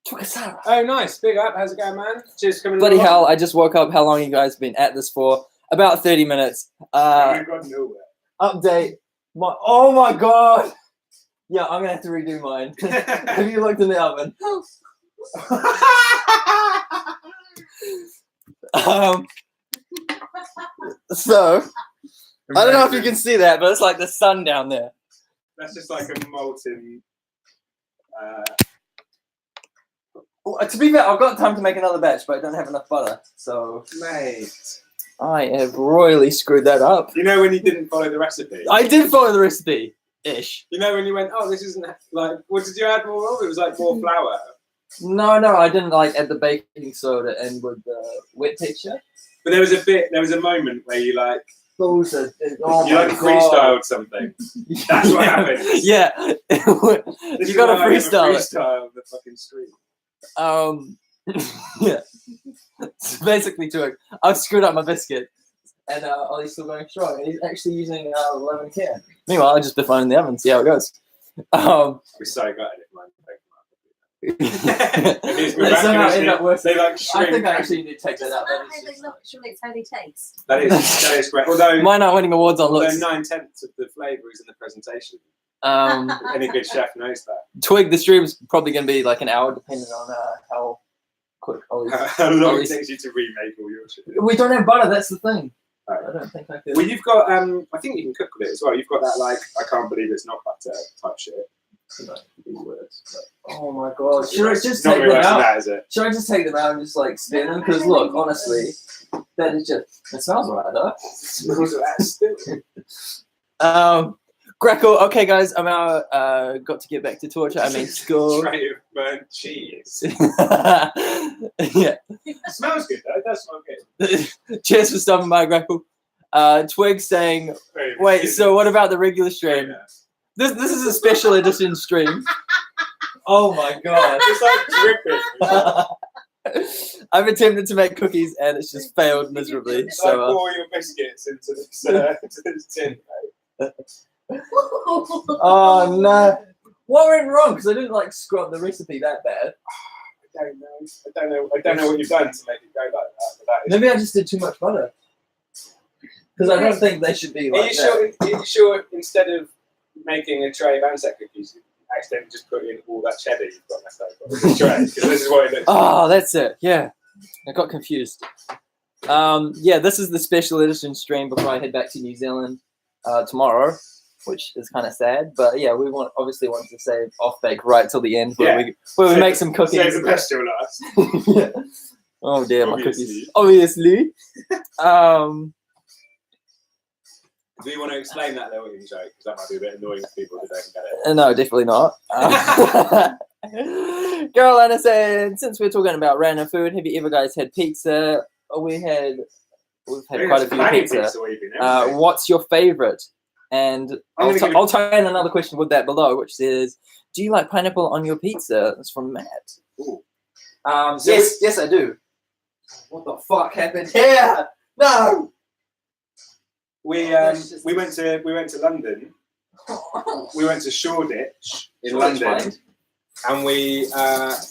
A: Twig-a-Sara.
B: Oh, nice. Big up. How's it going, man? Cheers for coming
A: Bloody
B: along.
A: hell, I just woke up. How long you guys been at this for? About 30 minutes.
B: We've got nowhere.
A: Update. Oh my god! Yeah, I'm gonna have to redo mine. Have you looked in the oven? So, I don't know if you can see that, but it's like the sun down there.
B: That's just like a molten...
A: Well, to be fair, I've got time to make another batch, but I don't have enough butter, so
B: Mate.
A: I have royally screwed that up.
B: You know when you didn't follow the recipe?
A: I did follow the recipe-ish.
B: You know when you went, oh, this isn't like, what did you add more of? It was like more flour.
A: No, I didn't like add the baking soda and with the wet texture.
B: But there was a moment where you like,
A: Bullshit.
B: you like freestyled something. That's what happened.
A: Yeah.
B: This
A: You
B: is
A: got to
B: why I never
A: freestyle it.
B: freestyle the fucking screen.
A: Yeah. So basically, I've screwed up my biscuit, and Ollie's still going strong. He's actually using 11 can. Meanwhile, I just put mine in the oven, see how it goes.
B: We're so good at it, man.
A: They somehow end up worse.
B: They like
A: I
B: shrink.
A: think I actually need to take that out.
C: How they look actually how they taste.
B: That is great. Although
A: Mine aren't winning awards on looks.
B: 9/10 of the flavour is in the presentation. Any good chef knows that.
A: Twig, the stream's probably going to be like an hour, depending on how quick Ollie's.
B: How long it takes you to remake all your shit.
A: We don't have butter, that's the thing.
B: Right.
A: I don't think I could.
B: Well, you've got, I think you can cook with it as well. You've got that, like, I can't believe it's not butter type shit.
A: Oh my god. Should I just
B: Not
A: take them
B: really
A: out?
B: that, is it?
A: Should I just take them out and just like spin them? Because look, honestly, that is just, it smells alright though.
B: Smells of that still.
A: Greco, okay guys, I'm out, got to get back to torture, I mean school.
B: Tray of burnt cheese.
A: Yeah.
B: It smells good though, it does smell good.
A: Cheers for stopping by, Greco. Twig saying, wait, so what about the regular stream?
B: Yeah.
A: This is a special edition stream. Oh my god.
B: It's like dripping.
A: I've attempted to make cookies and it's just failed miserably.
B: Like
A: So
B: pour your biscuits into this tin, mate.
A: oh no. What went wrong? Because I didn't like screw up the recipe that bad.
B: I don't know what you've done to make it go like that. But that is
A: Maybe I just did too much butter. Because I don't think they should be like that.
B: Are you sure instead of making a tray of Anzac cookies, you accidentally just put in all that cheddar you've got left over in the tray? Because this is what it looks like.
A: Oh, that's it. Yeah. I got confused. Yeah, this is the special edition stream before I head back to New Zealand tomorrow, which is kind of sad. But yeah, we obviously wanted to save OddBake right till the end where we make some cookies.
B: Save the best till last.
A: Yeah. Oh dear, my
B: Obviously.
A: cookies. Obviously.
B: Do you want to explain that little in joke? Because that might be a bit annoying for people who don't get it.
A: No, definitely not. Carolina said, since we're talking about random food, have you ever guys had pizza? We've had quite a few pizza. What's your favorite? And I'll tie in another question with that below, which says, do you like pineapple on your pizza? That's from Matt.
B: Ooh.
A: Yes, I do. What the fuck happened here? No.
B: We went to London. We went to Shoreditch in London, and we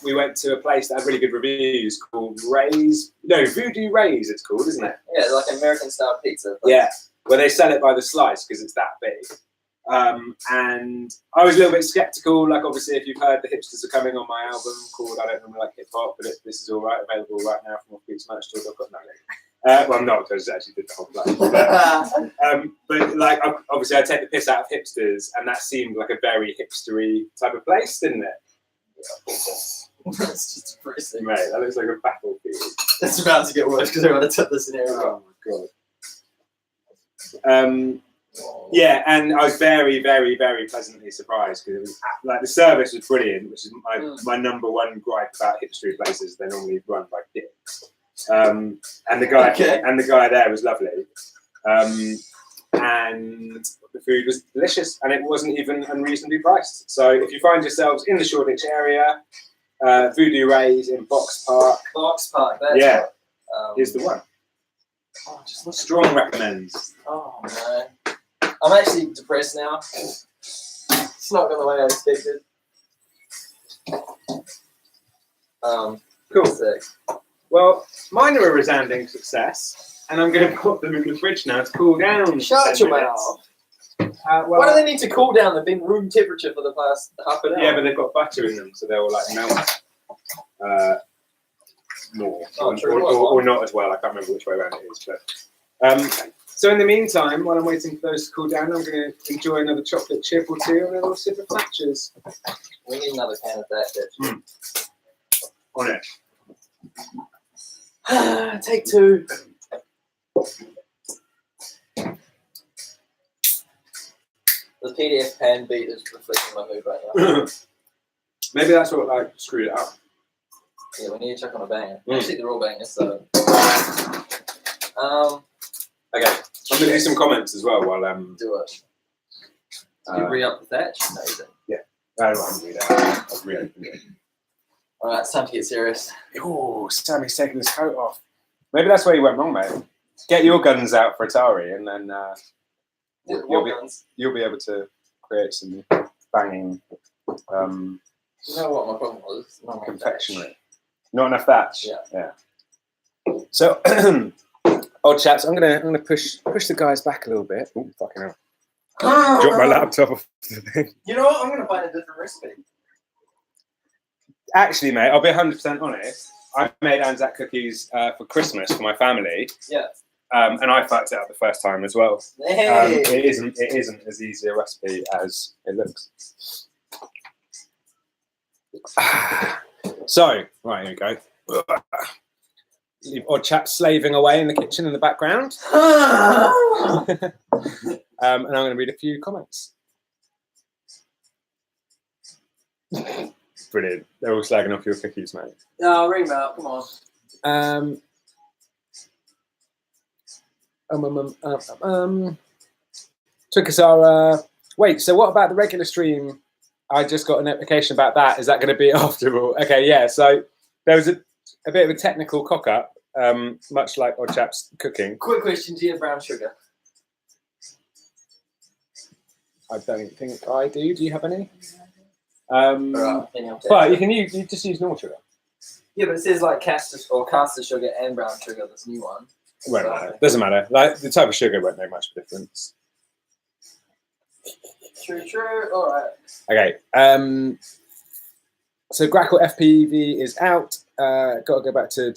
B: went to a place that had really good reviews called Voodoo Ray's. It's called, isn't it?
A: Yeah, like American style pizza.
B: Yeah, where they sell it by the slice because it's that big. And I was a little bit skeptical. Like, obviously, if you've heard, the hipsters are coming on my album called I Don't Really Like Hip Hop, but this is all right, available right now from Offbeat's merch store. I've got no link. Well, I'm not, because I actually did the whole play. But like, obviously, I take the piss out of hipsters, and that seemed like a very hipstery type of place, didn't it?
A: It's just depressing.
B: Mate, that looks like a battlefield.
A: It's about to get worse because I want to tip this in area.
B: Oh my god. Yeah, and I was very, very, very pleasantly surprised because it was like the service was brilliant, which is my number one gripe about hipstery places. They're normally run by dicks. And the guy there was lovely. And the food was delicious, and it wasn't even unreasonably priced. So if you find yourselves in the Shoreditch area, Voodoo Ray's in Box Park.
A: Box Park, that's
B: is the one.
A: Oh, just look.
B: Strong recommends.
A: Oh no, I'm actually depressed now. It's not going the way I expected.
B: Cool.
A: Sick.
B: Well, mine are a resounding success, and I'm going to put them in the fridge now to cool down.
A: Shut your mouth. Why do they need to cool down? They've been room temperature for the past half an hour.
B: Yeah, but they've got butter in them, so they'll like melt more, or not as well. I can't remember which way around it is. But so in the meantime, while I'm waiting for those to cool down, I'm going to enjoy another chocolate chip or two and a little sip of Thatcher's.
A: We need another can of that.
B: On it.
A: Take two. The PDF pan beat is reflecting my mood right now.
B: Maybe that's what like screwed it up.
A: Yeah, we need to check on a banger. Actually, they're all bangers, so.
B: Okay, I'm gonna do some comments as well while
A: do it. Did you re-up the thatch? No, you didn't.
B: Yeah, I don't read that. I've reopened it.
A: All right, it's time to get serious.
B: Oh, Sammy's taking his coat off. Maybe that's where you went wrong, mate. Get your guns out for Atari, and then you'll be able to create some banging.
A: You know what my problem was?
B: Confectionery. Not enough thatch.
A: Yeah.
B: So, odd chaps, I'm gonna push the guys back a little bit. Oh, fucking hell! Drop my laptop off the thing.
A: You know what? I'm gonna find a different recipe.
B: Actually, mate, I'll be 100% honest. I made Anzac cookies for Christmas for my family.
A: Yeah.
B: And I fucked it up the first time as well.
A: Hey.
B: It isn't as easy a recipe as it looks. So, right, here we go. Leave odd chap slaving away in the kitchen in the background. And I'm going to read a few comments. Brilliant. They're all slagging off your cookies, mate.
A: No, ring them out. Come on.
B: Tukasara. Wait, so what about the regular stream? I just got a notification about that. Is that going to be after all? Okay, yeah. So there was a bit of a technical cock up, much like odd chap's cooking.
A: Quick question: do you have brown sugar?
B: I don't think I do. Do you have any?
A: Right,
B: but you just use normal sugar.
A: Yeah, but it says like caster sugar and brown sugar. This new one.
B: Won't matter. Doesn't matter. Like the type of sugar won't make much difference.
A: True. All right.
B: Okay. So Grackle FPV is out. Got to go back to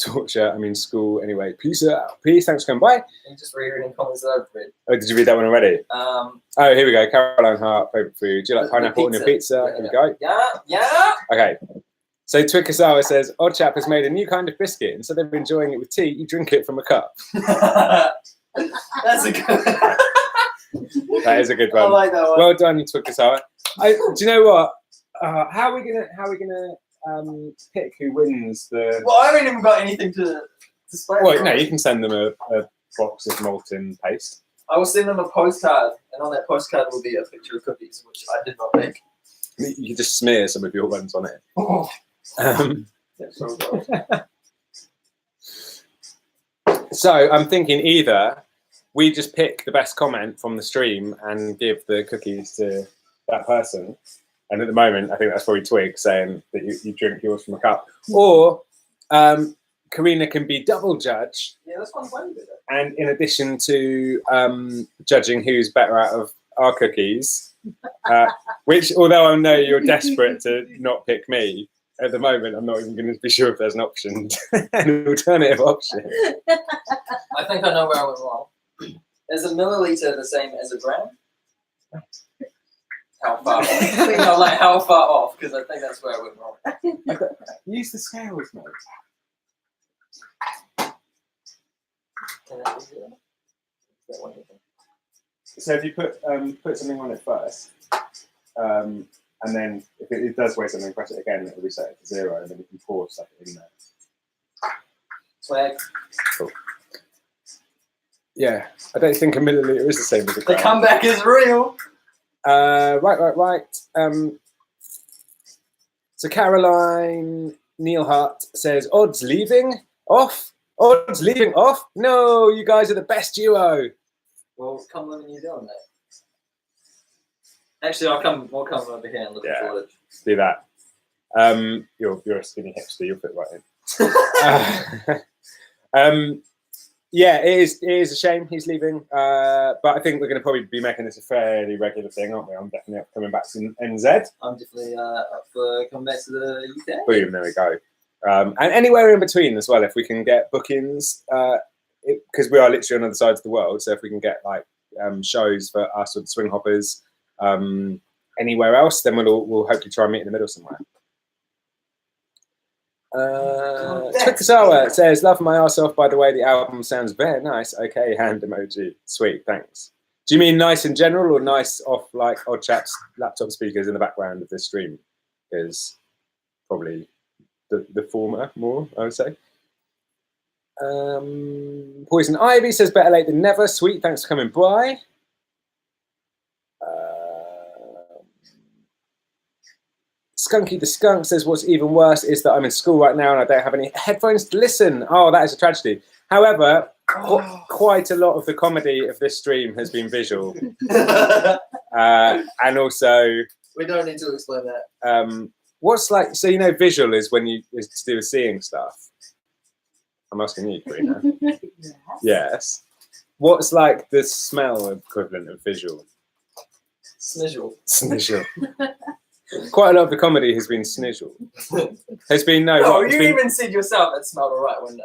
B: school anyway. Peace out. Peace. Thanks for coming by.
A: I'm just rereading comments that I've read.
B: Oh, did you read that one already?
A: Oh,
B: here we go. Caroline Hart, favorite food. Do you like pineapple on your pizza? Here we go.
A: Yeah.
B: Okay. So Twikasawa says, odd chap has made a new kind of biscuit. Instead of enjoying it with tea, you drink it from a cup.
A: That's a good.
B: That is a good one.
A: I like that one.
B: Well done, Twikasawa. Do you know what? How are we gonna pick who wins the?
A: Well, I haven't even got anything to display.
B: Well, no, you can send them a box of molten paste.
A: I will send them a postcard, and on that postcard will be a picture of cookies, which I did not make.
B: You can just smear some of your ones on it.
A: Oh.
B: So I'm thinking either we just pick the best comment from the stream and give the cookies to that person. And at the moment, I think that's probably Twig saying that you drink yours from a cup. Or Karina can be double judge.
A: Yeah, that's one way with it.
B: And in addition to judging who's better out of our cookies, which, although I know you're desperate to not pick me, at the moment, I'm not even going to be sure if there's an option, an alternative option.
A: I think I know where I went wrong. Is a milliliter the same as a gram? How far off? No, like how far off? Because I think that's where I went wrong.
B: Use the scales, mate.
A: Can I use it? Is that one you think?
B: So if you put something on it first, and then if it does weigh something, press it again, it'll reset it to 0, and then you can pour stuff in there.
A: Swag.
B: Cool. Yeah, I don't think a milliliter is the same as a
A: The
B: gram.
A: comeback is real.
B: Right. So Caroline Neilhart says, odds leaving off? Odds leaving off? No, you guys are the best duo.
A: Well, come live in New Zealand, mate. Actually, we'll come over here and look at the footage.
B: Do that. You're a skinny hipster, you'll fit right in. Yeah, it is a shame he's leaving, but I think we're going to probably be making this a fairly regular thing, aren't we? I'm definitely up coming back to NZ.
A: I'm definitely up for coming back to the UK.
B: Boom, there we go. And anywhere in between as well, if we can get bookings, because we are literally on other sides of the world, so if we can get like shows for us or the Swing Hoppers anywhere else, then we'll hopefully try and meet in the middle somewhere. Twikasawa says, love my arse off, by the way, the album sounds very nice. Okay, hand emoji. Sweet, thanks. Do you mean nice in general or nice off like Odd Chap's laptop speakers in the background of this stream? Is probably the former more, I would say. Poison Ivy says, better late than never. Sweet, thanks for coming by. Skunky the Skunk says, what's even worse is that I'm in school right now and I don't have any headphones to listen. Oh, that is a tragedy. However, quite a lot of the comedy of this stream has been visual. And also...
A: We don't need to explain that.
B: What's like, so you know visual is when you, is to do with seeing stuff. I'm asking you, Karina.
C: Yes.
B: Yes. What's like the smell equivalent of visual?
A: Snizzle.
B: Snizzle. Quite a lot of the comedy has been snizzle. There's been
A: No, you even said yourself it smelled alright when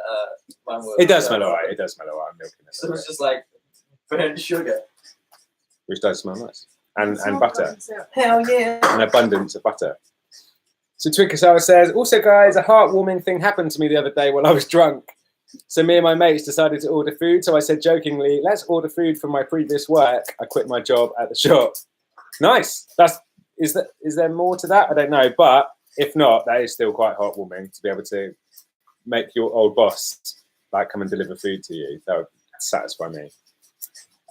A: mine was.
B: It does smell alright. It does smell alright. I'm milking it.
A: So it's just like burnt sugar.
B: Which does smell nice. And butter.
A: Hell yeah.
B: An abundance of butter. So Twikasawa says, also guys, a heartwarming thing happened to me the other day while I was drunk. So me and my mates decided to order food. So I said jokingly, let's order food from my previous work. I quit my job at the shop. Nice. Is there more to that? I don't know. But if not, that is still quite heartwarming to be able to make your old boss like come and deliver food to you. That would satisfy me.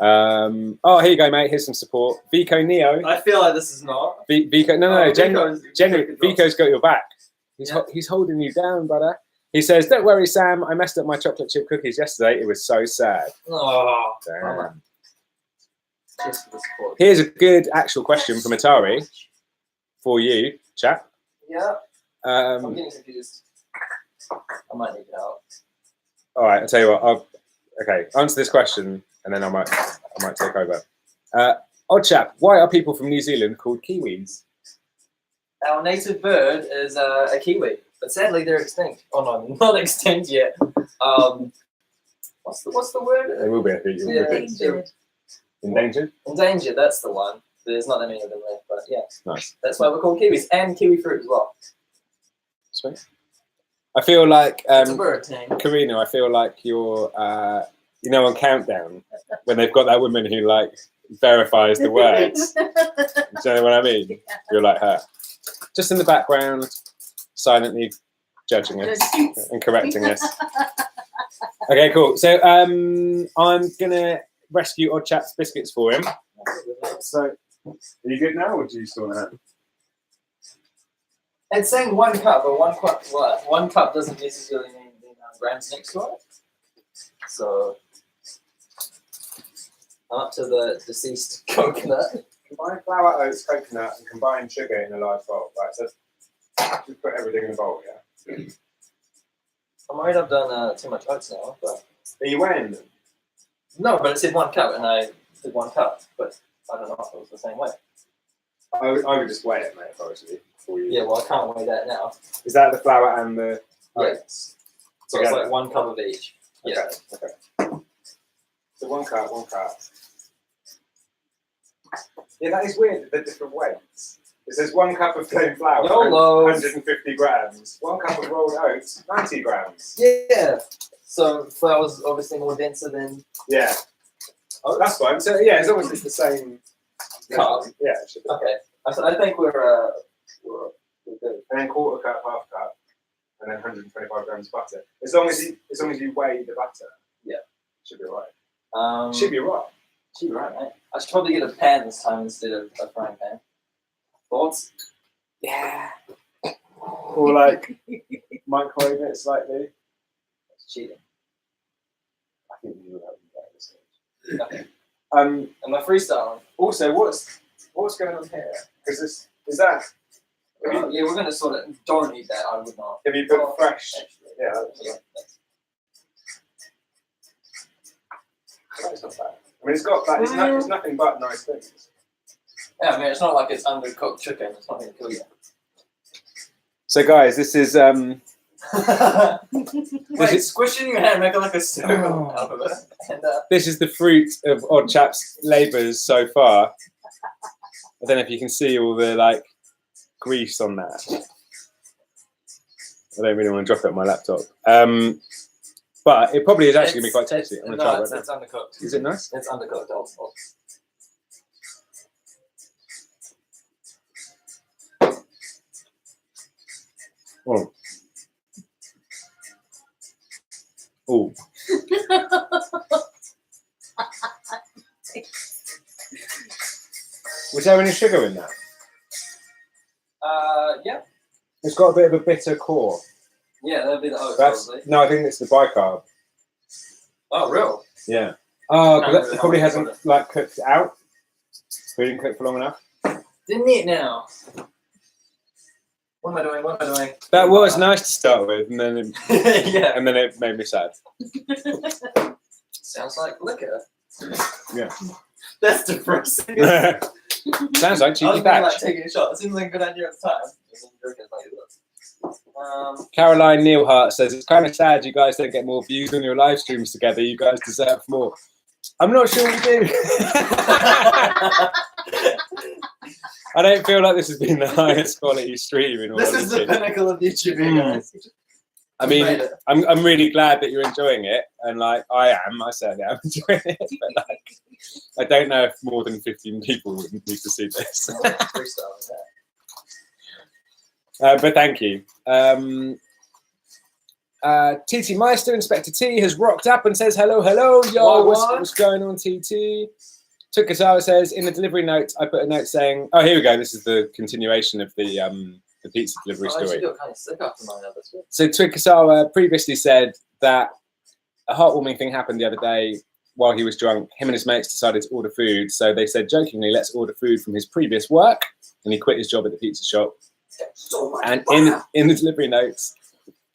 B: Oh, here you go, mate. Here's some support. Vico Neo.
A: I feel like this is not.
B: Vico, no.
A: Genuinely,
B: Vico's got your back. He's holding you down, brother. He says, don't worry, Sam. I messed up my chocolate chip cookies yesterday. It was so sad.
A: Oh,
B: damn.
A: Just for the support.
B: Here's a good actual question from Atari for you, chap.
A: Yeah. I'm getting confused. I might need help.
B: All right, I'll tell you what. Okay, answer this question, and then I might take over. Odd chap, why are people from New Zealand called Kiwis?
A: Our native bird is a kiwi, but sadly they're extinct. Oh no, not extinct yet. What's the word?
B: They will be. I think
C: Endangered.
B: Endangered.
A: Endangered. That's the one. There's not that many of them left, but yeah.
B: Nice.
A: That's why we're called kiwis, and kiwi fruit as well.
B: Sweet. I feel like
A: It's a bird thing.
B: Karina, I feel like you're you know, on Countdown when they've got that woman who like verifies the words. Do you know what I mean?
C: Yeah.
B: You're like her. Just in the background, silently judging us and correcting us. Okay, cool. So I'm gonna rescue Odd Chap's biscuits for him. So are you good now, or do you still want to have?
A: It's saying 1 cup, but 1 cup doesn't necessarily mean the grams next to it. So I'm up to the deceased coconut.
B: Combine flour, oats, coconut, and combined sugar in a large bowl. Right, so just put everything in a bowl, yeah?
A: I'm worried I've done too much oats now, but...
B: Are you weighing them?
A: No, but it said 1 cup, and I did 1 cup, but I don't know if it was the same way.
B: I would just weigh it, mate, if I was you. For you.
A: Yeah, well, I can't weigh that now.
B: Is that the flour and the
A: Yeah.
B: oats?
A: So
B: Together?
A: it's like 1 cup of each. Yeah.
B: Okay. So 1 cup, 1 cup. Yeah, that is weird, the different weights. It says 1 cup of plain flour,
A: YOLOs.
B: 150 grams. 1 cup of rolled oats, 90 grams.
A: Yeah. So flour's obviously more denser than
B: Yeah. Oh, that's fine. So yeah, as long as it's the same
A: cup.
B: Yeah, it should be.
A: Okay. I think we're good.
B: And then 1/4 cup, 1/2 cup, and then 125 grams of butter. As long as you weigh the butter,
A: yeah,
B: should be right. Should be right.
A: Should be right, mate. I should probably get a pan this time instead of a frying pan. Thoughts?
B: Yeah. Or like microwave it slightly.
A: That's cheating.
B: I think you would have that this stage.
A: Okay.
B: Am
A: I freestyling?
B: Also, what's going on here? Because is that?
A: Yeah, we're gonna sort it. Don't eat that. I would not.
B: Have you put fresh?
A: Actually.
B: Yeah. That's not bad. I mean, it's got that. It's nothing but nice things.
A: Yeah, I mean, it's not like it's undercooked chicken. It's not gonna kill you.
B: So, guys, this is
A: Wait, squish it in your hand, make it like a circle out of it. And,
B: this is the fruit of Odd Chap's labours so far. I don't know if you can see all the like grease on that. I don't really want to drop it on my laptop. But it probably is actually going to be quite tasty. I'm gonna try it right
A: it's undercooked.
B: Is it nice?
A: It's undercooked also.
B: Oh. Oh. Was there any sugar in that?
A: Yeah.
B: It's got a bit of a bitter core.
A: Yeah, that'd be the oats, probably.
B: No, I think it's the bicarb.
A: Oh, real?
B: Yeah. Oh,
A: No,
B: that
A: really
B: probably
A: haven't
B: hasn't like cooked out. We didn't cook for long enough.
A: Didn't eat now. What am I doing? What am I doing?
B: That was nice to start with, and then
A: yeah.
B: and then it made me sad.
A: Sounds like liquor.
B: Yeah.
A: That's depressing.
B: Sounds like
A: I
B: cheeky
A: was thinking,
B: batch.
A: like taking a shot. It seems like a good idea at the time. And then drink it like this.
B: Caroline Neilhart says it's kind of sad you guys don't get more views on your live streams together. You guys deserve more. I'm not sure we do. I don't feel like this has been the highest quality stream in all
A: This is the
B: honesty.
A: pinnacle of YouTube, guys.
B: I mean, I'm really glad that you're enjoying it, and like I certainly am enjoying it. But like, I don't know if more than 15 people would need to see this. But thank you. TT Meister, Inspector T, has rocked up and says hello, hello, yo, what's going on, TT? Tukasawa says, in the delivery notes, I put a note saying, oh, here we go. This is the continuation of the pizza delivery story.
A: I feel kind of sick after mine this week.
B: So Tukasawa previously said that a heartwarming thing happened the other day while he was drunk. Him and his mates decided to order food. So they said jokingly, let's order food from his previous work. And he quit his job at the pizza shop. And in the delivery notes,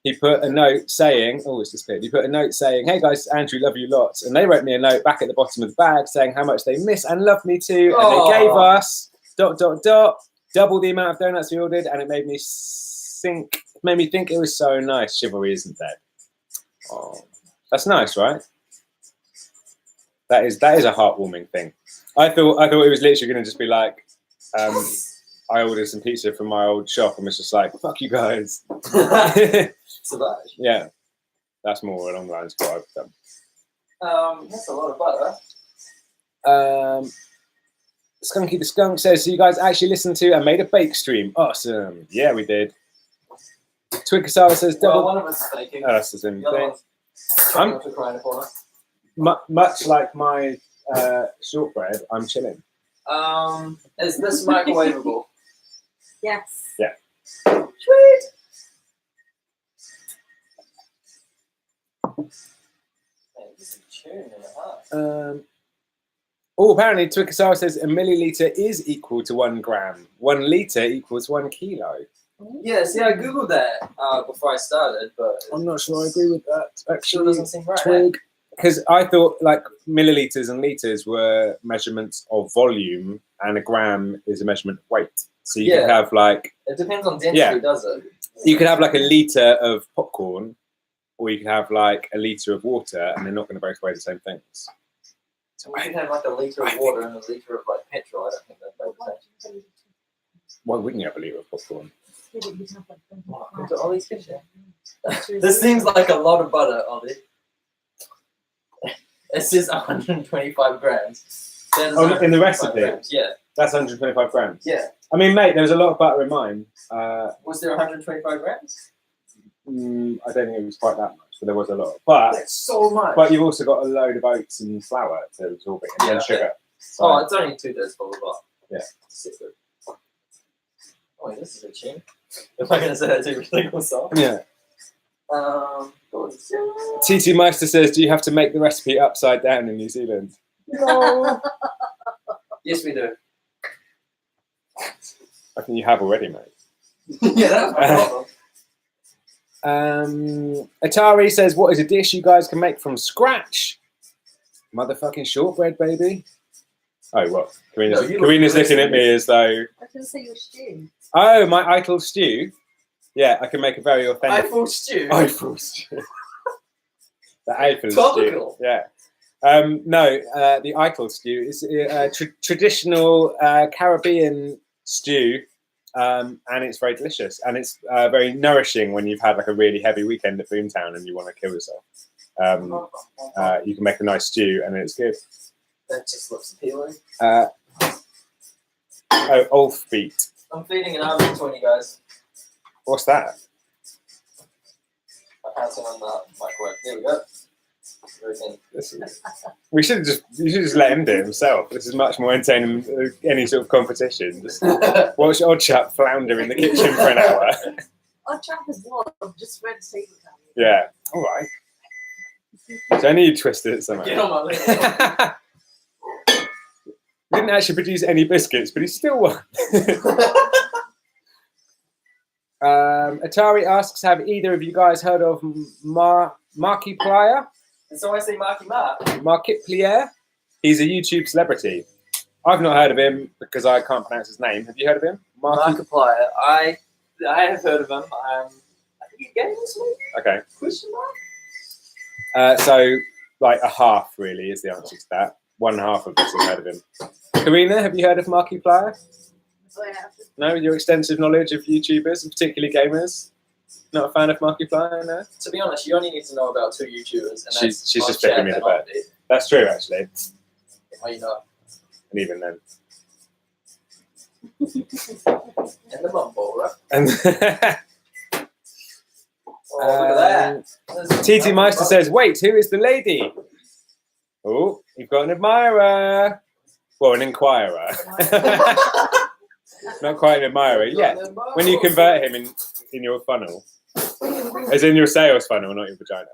B: he put a note saying, oh, it's disappeared. He put a note saying, hey guys, Andrew, love you lots. And they wrote me a note back at the bottom of the bag saying how much they miss and love me too. And they gave us ... double the amount of donuts we ordered, and it made me think it was so nice. Chivalry isn't dead. Oh, that's nice, right? That is a heartwarming thing. I thought it was literally going to just be like, I ordered some pizza from my old shop and was just like, fuck you guys. Yeah, that's more along the lines of what I've done.
A: That's a lot of butter.
B: Skunky the Skunk says, so you guys actually listened to and made a bake stream. Awesome. Yeah, we did. Twigkasawa says, double.
A: Well, one of us is baking.
B: Oh, that's the same thing.
A: I'm
B: much like my shortbread, I'm chilling.
A: Is this microwavable?
C: Yes.
B: Yeah.
C: Sweet.
A: tune and a half.
B: Oh, apparently Twikasara says a milliliter is equal to 1 gram. 1 liter equals 1 kilo.
A: Yeah, see, I googled that before I started, but
B: I'm not sure I agree with that.
A: sure
B: Actually,
A: doesn't seem right.
B: Twig. Because I thought like milliliters and liters were measurements of volume, and a gram is a measurement of weight. So you could have like
A: It depends on density, does it?
B: you could have like a liter of popcorn, or you could have like a liter of water, and they're not going to both weigh the same things.
A: So we could have like a liter of water and a liter of like petrol. I don't think that's the same.
B: Why wouldn't you have a liter of popcorn?
A: Ollie's kitchen. This seems like a lot of butter, Ollie. It says 125 grams.
B: Oh, in the recipe?
A: Grams. Yeah.
B: That's 125 grams?
A: Yeah.
B: I mean, mate, there was a lot of butter in mine.
A: Was there 125 grams?
B: I don't think it was quite that much, but there was a lot. But
A: that's so much.
B: But you've also got a load of oats and flour to absorb it, and then sugar. So,
A: oh, it's only 2/3 full of butter.
B: Yeah.
A: Oh, this is a tune. If I'm going to say that to every single song.
B: Yeah. TT Meister says, do you have to make the recipe upside down in New Zealand?
A: No. Yes, we do.
B: I think you have already, mate.
A: Yeah, that's my problem.
B: Atari says, what is a dish you guys can make from scratch? Motherfucking shortbread, baby. Oh, what? Karina's looking at me as though...
C: I was going to say your stew.
B: Oh, my Eiffel stew? Yeah, I can make a very authentic...
A: Eiffel stew?
B: Eiffel stew. The Eiffel
A: Topical.
B: stew. Yeah. No, the Eiffel stew is a traditional Caribbean stew, and it's very delicious, and it's very nourishing when you've had like a really heavy weekend at Boomtown and you want to kill yourself. You can make a nice stew, and it's good.
A: That just looks appealing.
B: Ulf beat.
A: I'm feeding an army to you guys.
B: What's that?
A: I'm passing on the microwave. There we go.
B: You should just let him do it himself. This is much more entertaining than any sort of competition. Just watch Odd Chap flounder in the kitchen for an hour.
C: Odd Chap is what? I've just read Secret Family.
B: Yeah, all right. So I need to twist it somehow.
A: Get on my leg.
B: He didn't actually produce any biscuits, but he still won. Atari asks, have either of you guys heard of Markiplier?
A: And so I say Marky Mark.
B: Markiplier? He's a YouTube celebrity. I've not heard of him because I can't pronounce his name. Have you heard of him?
A: Markiplier. I have heard of him. I think he's gay this week.
B: Okay.
A: Question mark?
B: So, like a half, really, is the answer to that. 1/2 of us have heard of him. Karina, have you heard of Markiplier?
C: Oh, yeah.
B: No, with your extensive knowledge of YouTubers, and particularly gamers? Not a fan of Markiplier, no?
A: To be honest, you only need to know about 2 YouTubers. And
B: She's just picking me the bed. That's true, actually.
A: How you know?
B: And even then.
A: And the mumble, right?
B: And
A: oh, look at that.
B: TT Meister says, wait, who is the lady? Oh, you've got an admirer. Well, an inquirer. Not quite an admirer yet. When you convert him in your funnel, as in your sales funnel, not your vagina.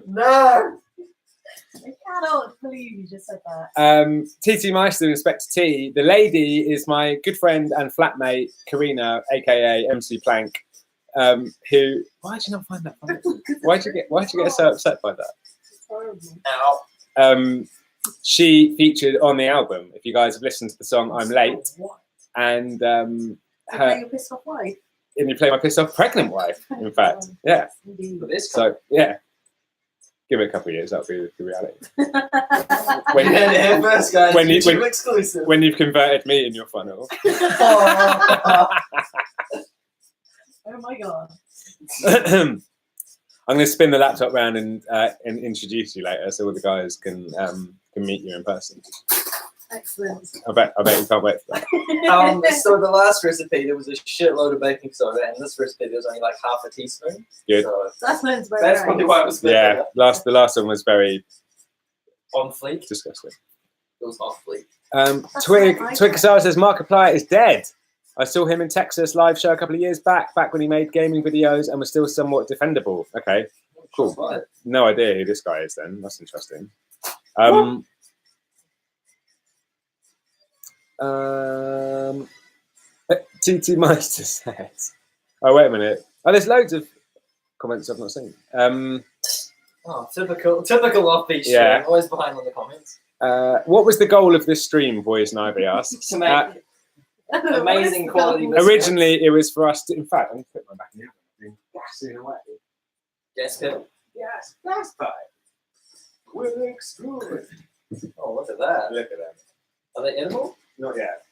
C: No! I cannot believe you just said that.
B: TT Meister, Inspector T. The lady is my good friend and flatmate, Karina, aka MC Plank. Who? Why did you not find that funny? Why'd you get so upset by that?
C: It's horrible.
A: Ow.
B: She featured on the album. If you guys have listened to the song "I'm Late," and
C: You play your pissed off wife.
B: and you play my pissed off pregnant wife. In fact, yeah.
C: Indeed.
A: For this
B: So yeah, give it a couple of years. That'll be the reality.
A: when you heard it here first, guys.
B: when
A: Exclusive.
B: when you've converted me in your funnel.
C: Oh my god.
B: I'm going to spin the laptop round and introduce you later, so all the guys can meet you in person.
C: Excellent.
B: I bet you can't wait for that.
A: So the last recipe, there was a shitload of baking soda, and this recipe, there was only like half a teaspoon.
B: Good.
A: So
C: That's when it's very
A: that's
C: nice.
A: probably why it was
B: Yeah, the last one was very
A: on fleek.
B: disgusting.
A: It was off fleek.
B: Twig
C: what I
B: Casara says Markiplier is dead. I saw him in Texas live show a couple of years back when he made gaming videos and was still somewhat defendable. Okay. Cool.
A: Right.
B: No idea who this guy is then. That's interesting. TT Meister says, oh, wait a minute. Oh, there's loads of comments I've not seen.
A: Oh, typical offbeat stream.
B: Yeah.
A: Always behind on the comments.
B: What was the goal of this stream, Boys and Ivy asks?
A: To make amazing quality biscuits.
B: Originally, it was for us to, in fact, I'm going to put my back in the oven. I've been gassing away.
A: Yes, Phil.
B: Yes, gas pipe. Works good.
A: Oh, look at that.
B: Look at them.
A: Are they edible?
B: Not yet.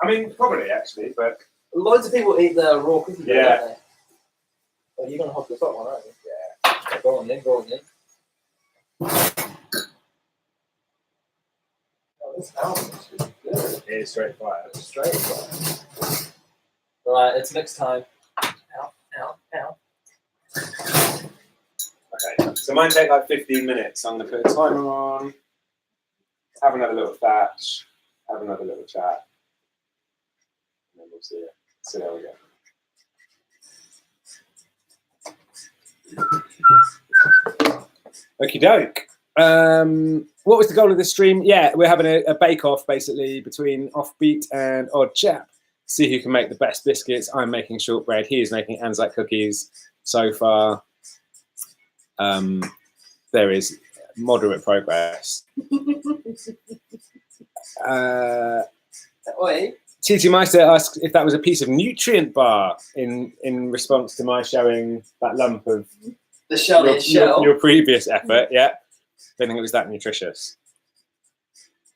B: I mean, probably actually, but
A: Loads of people eat the raw cookies.
B: Yeah.
A: Don't they? Oh, you're gonna hop the top one, aren't you? Yeah. Go on then. Go on then. Oh, this album is really good.
B: it is straight fire.
A: Straight fire. Right, it's mix time. Ow, ow, ow.
B: Okay, so mine take like 15 minutes. I'm going to put a timer on, have another little thatch, have another little chat, and then we'll see it. So there we go. Okie doke. What was the goal of this stream? Yeah, we're having a bake-off basically between Offbeat and Odd Chap. See who can make the best biscuits. I'm making shortbread. He is making Anzac cookies. So far, there is moderate progress.
A: Wait.
B: TT Meister asked if that was a piece of nutrient bar in response to my showing that lump of
A: The shell is shell.
B: your previous effort. Yeah, don't think it was that nutritious.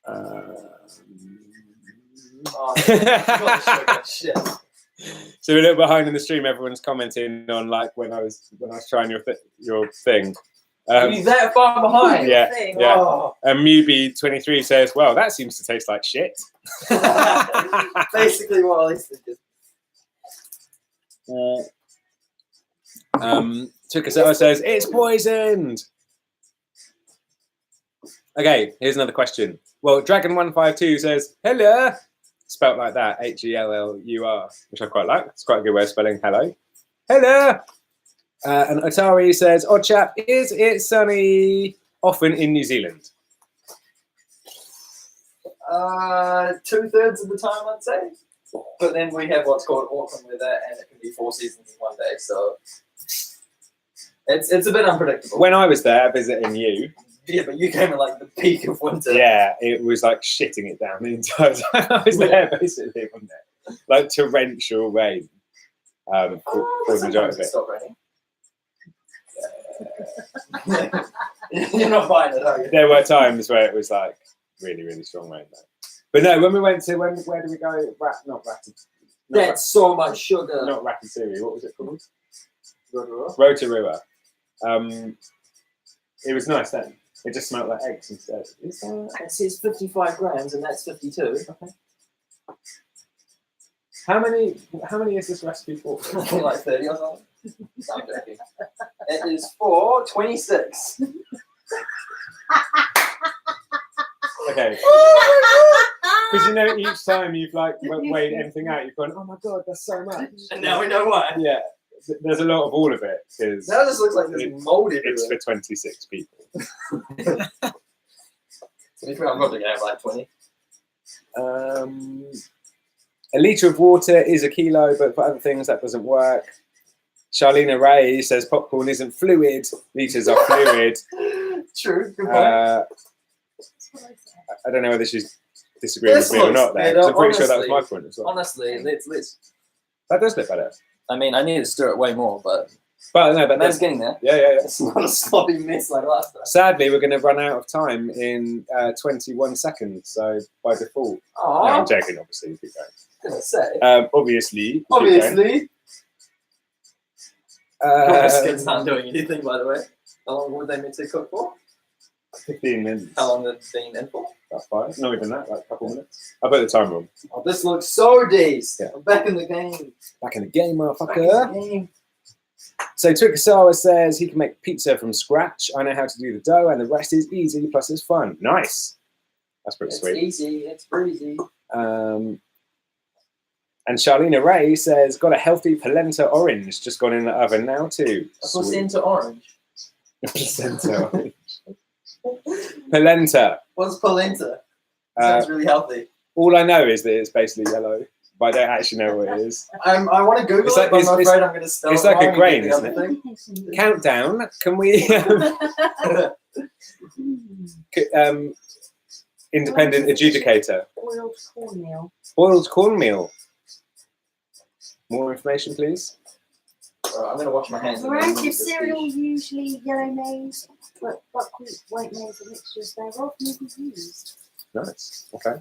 A: Oh, sugar. Shit.
B: So we're a little behind in the stream. Everyone's commenting on like when I was trying your thing.
A: You're that far behind.
B: Yeah,
C: Thing.
B: yeah.
A: Oh.
B: And Mubi23 says, "Well, that seems to taste like shit."
A: Basically, what I was thinking.
B: Tukasela says it's poisoned. Okay, here's another question. Well, Dragon152 says hello, spelt like that, Hellur, which I quite like. It's quite a good way of spelling hello. Hello. And Atari says, Odd Chap, is it sunny often in New Zealand?
A: 2/3 of the time, I'd say. But then we have what's called autumn weather, and it can be 4 seasons in one day. So it's a bit unpredictable.
B: When I was there visiting you,
A: Yeah, but you came in like the peak of winter.
B: yeah, it was like shitting it down the entire time I was there, basically, wasn't it? Like torrential rain for the majority of it.
A: Stop raining. You're not buying it, are you?
B: There were times where it was like really, really strong rain though. But no, when we went to where did we go?
A: That's so much sugar.
B: Not Ratatouille. What was it called?
A: Rotorua.
B: Rotorua. It was nice then. It just smelled like eggs instead.
A: It says 55 grams, and that's 52. Okay.
B: How many is this recipe for?
A: I think like 30 or something. I'm joking. It is for 26.
B: Okay. Because you know, each time you've like weighed anything out, you've gone, oh my god, that's so much.
A: And now we know why.
B: Yeah, there's a lot of all of it because
A: Now it just looks like there's mold everywhere.
B: it's for 26 people.
A: To be fair, I'm probably gonna have like 20.
B: A litre of water is a kilo, but for other things that doesn't work. Charlena Ray says popcorn isn't fluid, litres are fluid.
A: True, good point.
B: I don't know whether she's disagreeing with me or not there.
A: better,
B: I'm pretty sure that was
A: honestly.
B: my point as well.
A: Honestly, let's.
B: That does look better.
A: I mean, I need to stir it way more, but
B: But
A: that's getting there.
B: yeah.
A: It's not a sloppy mess like last time.
B: Sadly, we're going to run out of time in 21 seconds, so by default. No, I'm
A: Oh,
B: joking, obviously. Keep going.
A: gonna say.
B: Obviously. keep
A: Obviously.
B: going.
A: Biscuits aren't doing anything, by the way. How long would they meant to cook for?
B: 15 minutes.
A: How long have they been in for?
B: That's fine. Not even that, like a couple minutes. I put the timer on.
A: Oh, this looks so decent.
B: Yeah.
A: I'm back in the game.
B: Back in the game,
A: Back in
B: motherfucker.
A: the game.
B: So Twikasawa says he can make pizza from scratch. I know how to do the dough, and the rest is easy, plus it's fun. Nice. That's pretty
A: It's
B: sweet.
A: easy. It's breezy.
B: And Charlena Ray says, got a healthy polenta orange just gone in the oven now too.
A: What's
B: Sweet.
A: into orange?
B: Placenta orange. Polenta.
A: What's polenta? Sounds really healthy.
B: All I know is that it's basically yellow, but I don't actually know what it is.
A: I want to Google it, but I'm afraid I'm going to spell it.
B: It's like a
A: wrong
B: grain,
A: and get the
B: isn't
A: other
B: it?
A: thing.
B: Countdown. Can we? Independent adjudicator.
C: Boiled cornmeal.
B: Boiled cornmeal. More information, please.
A: Alright, I'm going to wash my hands.
C: Variety of cereal, usually yellow maize, but buckwheat, white maize, and mixtures thereof may be used.
B: Nice. Okay.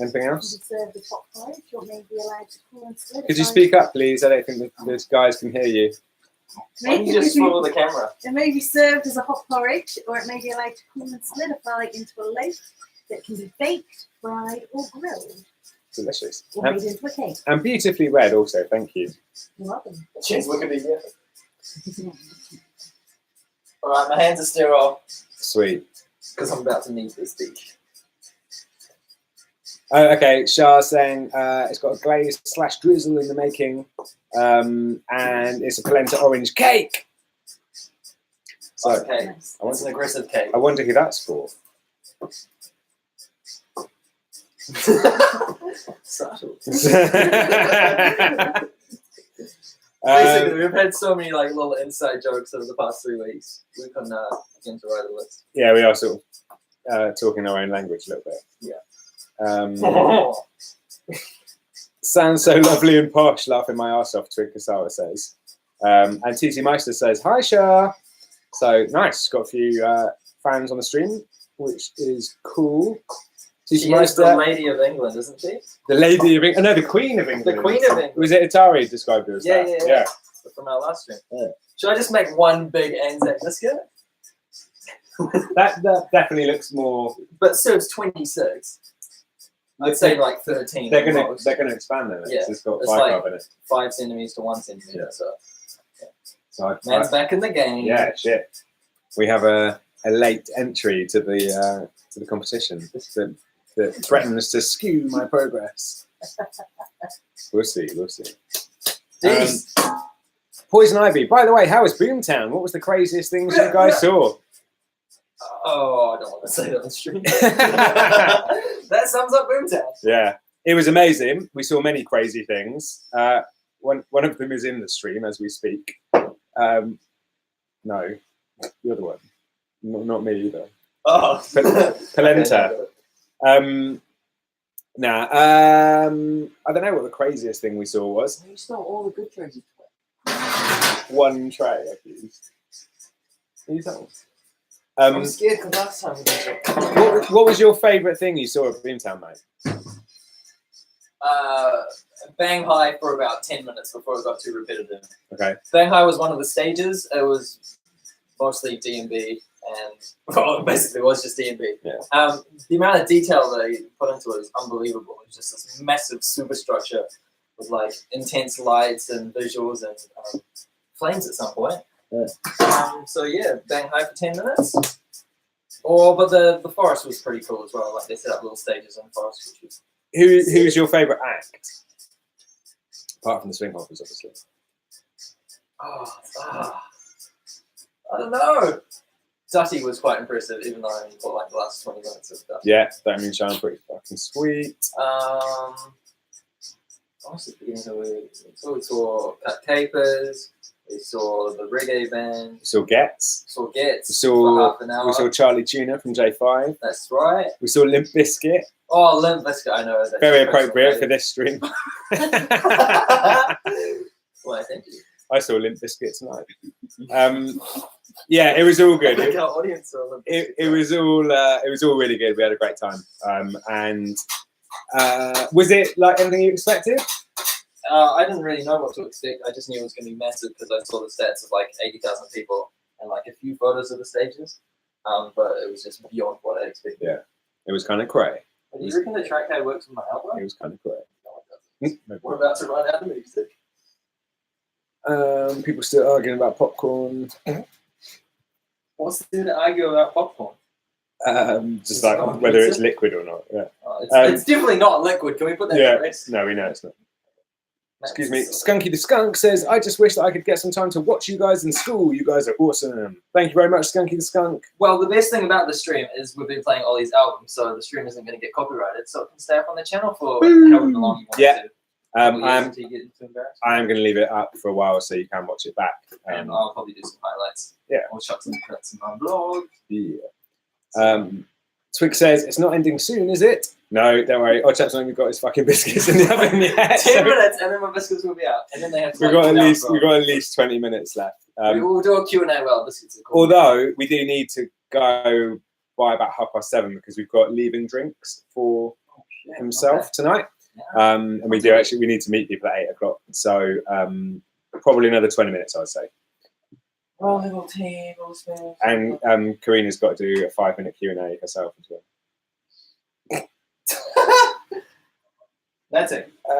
B: Anything
C: It
B: else?
C: can be served with hot porridge, or may be allowed to cool and solidify.
B: Could you speak up, please? I don't think that these guys can hear you.
A: Why don't you just follow the camera?
C: It may be served as a hot porridge, or it may be allowed to cool and solidify into a loaf that can be baked, fried, or grilled,
B: Delicious.
C: or made into a cake.
B: And beautifully read also, thank you.
C: You're welcome.
A: Cheers, look at me. Alright, my hands are sterile
B: Sweet.
A: because I'm about to need this speech.
B: Oh, okay, Shah's saying it's got a glaze / drizzle in the making, and it's a polenta orange cake. So
A: Okay,
C: Nice.
A: it's an aggressive cake.
B: I wonder who that's for.
A: Subtle.
B: Um,
A: Basically, we've had so many like little inside jokes over the past 3 weeks. We can begin to write a list.
B: yeah, we are sort of talking our own language a little bit.
A: Yeah.
B: Sounds so lovely and posh, laughing my ass off, Twig Kasawa says. And TT Meister says, hi, Shah. So nice. Got a few fans on the stream, which is cool. TT
A: She is
B: Meister,
A: the Lady of England, isn't she?
B: the Lady of England. No, the Queen of England.
A: The Queen of England.
B: Was it Atari described her as
A: Yeah,
B: that?
A: yeah. From our last stream.
B: Yeah.
A: Should I just make one big Anzac biscuit?
B: That definitely looks more.
A: But serves 26. I'd say like 13.
B: They're
A: at
B: gonna
A: most.
B: expand them.
A: Yeah,
B: It's got
A: it's
B: bicarb
A: like-
B: in it.
A: 5 centimeters to 1 centimeter.
B: Yeah.
A: So
B: So
A: man's back in the game.
B: yeah, shit. We have a late entry to the competition that threatens to skew my progress. We'll see.
A: Jeez.
B: Poison Ivy. By the way, how was Boomtown? What was the craziest things you guys saw?
A: Oh, I don't want to say that on stream. That sums up Boomtown.
B: Yeah, it was amazing. We saw many crazy things. One of them is in the stream as we speak. No, the other one. Not me either.
A: Oh.
B: Polenta. I don't know what the craziest thing we saw was.
A: You saw all the good crazy
B: One tray I've used. Can you tell?
A: I'm scared because last time we did it.
B: What was your favourite thing you saw at Boomtown, mate?
A: Bang High for about 10 minutes before it got too repetitive.
B: Okay.
A: Bang High was one of the stages. It was mostly D&B and well, it basically was just D&B.
B: Yeah.
A: The amount of detail they put into it is unbelievable. It's just this massive superstructure with like intense lights and visuals and flames at some point.
B: Yeah.
A: So yeah, Bang High for 10 minutes. But the forest was pretty cool as well. Like they set up little stages in the forest, which was
B: Who's your favourite act? Apart from the swing hoppers, obviously.
A: I don't know. Dutty was quite impressive, even though I only caught like the last 20 minutes of Dutty.
B: Yeah, that means I'm pretty fucking sweet.
A: Honestly, we saw Cut Capers. We saw the reggae band.
B: We saw Getz.
A: Saw Getz
B: We saw-
A: for half an hour.
B: We saw Charlie Tuna from J5.
A: That's right.
B: We saw Limp Bizkit.
A: Oh, Limp Bizkit, I know. That's
B: Very
A: your personal
B: appropriate for
A: favourite.
B: this stream.
A: Well, thank you.
B: I saw Limp Bizkit tonight. Yeah, it was all good.
A: I think our audience saw Limp Bizkit.
B: It was all really good. We had a great time. Was it like anything you expected?
A: I didn't really know what to expect. I just knew it was going to be massive because I saw the stats of like 80,000 people and like a few photos of the stages. But it was just beyond what I expected.
B: Yeah. It was kind of cray.
A: Do you reckon the track guy works with my elbow?
B: It was kind of cray.
A: No, it doesn't. We're about to run out of music.
B: People still arguing about popcorn.
A: What's there to argue about popcorn?
B: Just like whether it's liquid or not. Yeah.
A: It's definitely not liquid. Can we put that in
B: Yeah.
A: the rest?
B: No, we know it's not. Excuse me. Skunky the Skunk says, I just wish that I could get some time to watch you guys in school. You guys are awesome. Thank you very much, Skunky the Skunk.
A: Well, the best thing about the stream is we've been playing Ollie's album, so the stream isn't going to get copyrighted, so it can stay up on the channel for however long you want to.
B: I'm going to leave it up for a while so you can watch it back.
A: And I'll probably do some highlights.
B: Yeah.
A: Or shot some clips in my blog.
B: Yeah. Twig says, it's not ending soon, is it? No, don't worry. Oddchap's not even got his fucking biscuits in the oven yet.
A: 10 minutes and then my biscuits will be out. And then they have to
B: we've got at least 20 minutes left.
A: We'll do a Q&A while biscuits are cool.
B: Although we do need to go by about 7:30 because we've got leaving drinks for himself tonight. Yeah. And we need to meet people at 8 o'clock. So probably another 20 minutes, I'd say.
A: Oh, little tables, man.
B: And Karina's got to do a 5-minute Q&A herself as well.
A: That's it. Do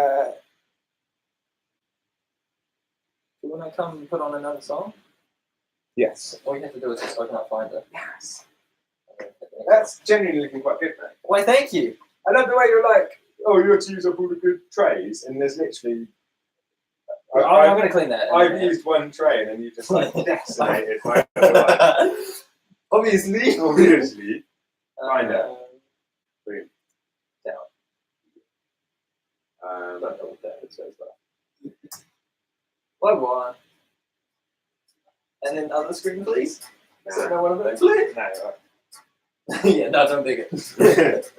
A: you want to come and put on another song?
B: Yes.
A: All you have to do is just open up Finder. Yes.
B: That's genuinely looking quite good, mate.
A: Why, thank you.
B: I love the way you're like, oh, you have to use up all the good trays, and there's literally...
A: I'm going to clean that.
B: I've used one tray, and then you just like decimated my life.
A: Obviously.
B: Finder. Boom.
A: Down. One. And then other screen, please.
B: No.
A: So no one of those, please.
B: No, right.
A: Yeah, no, don't dig it.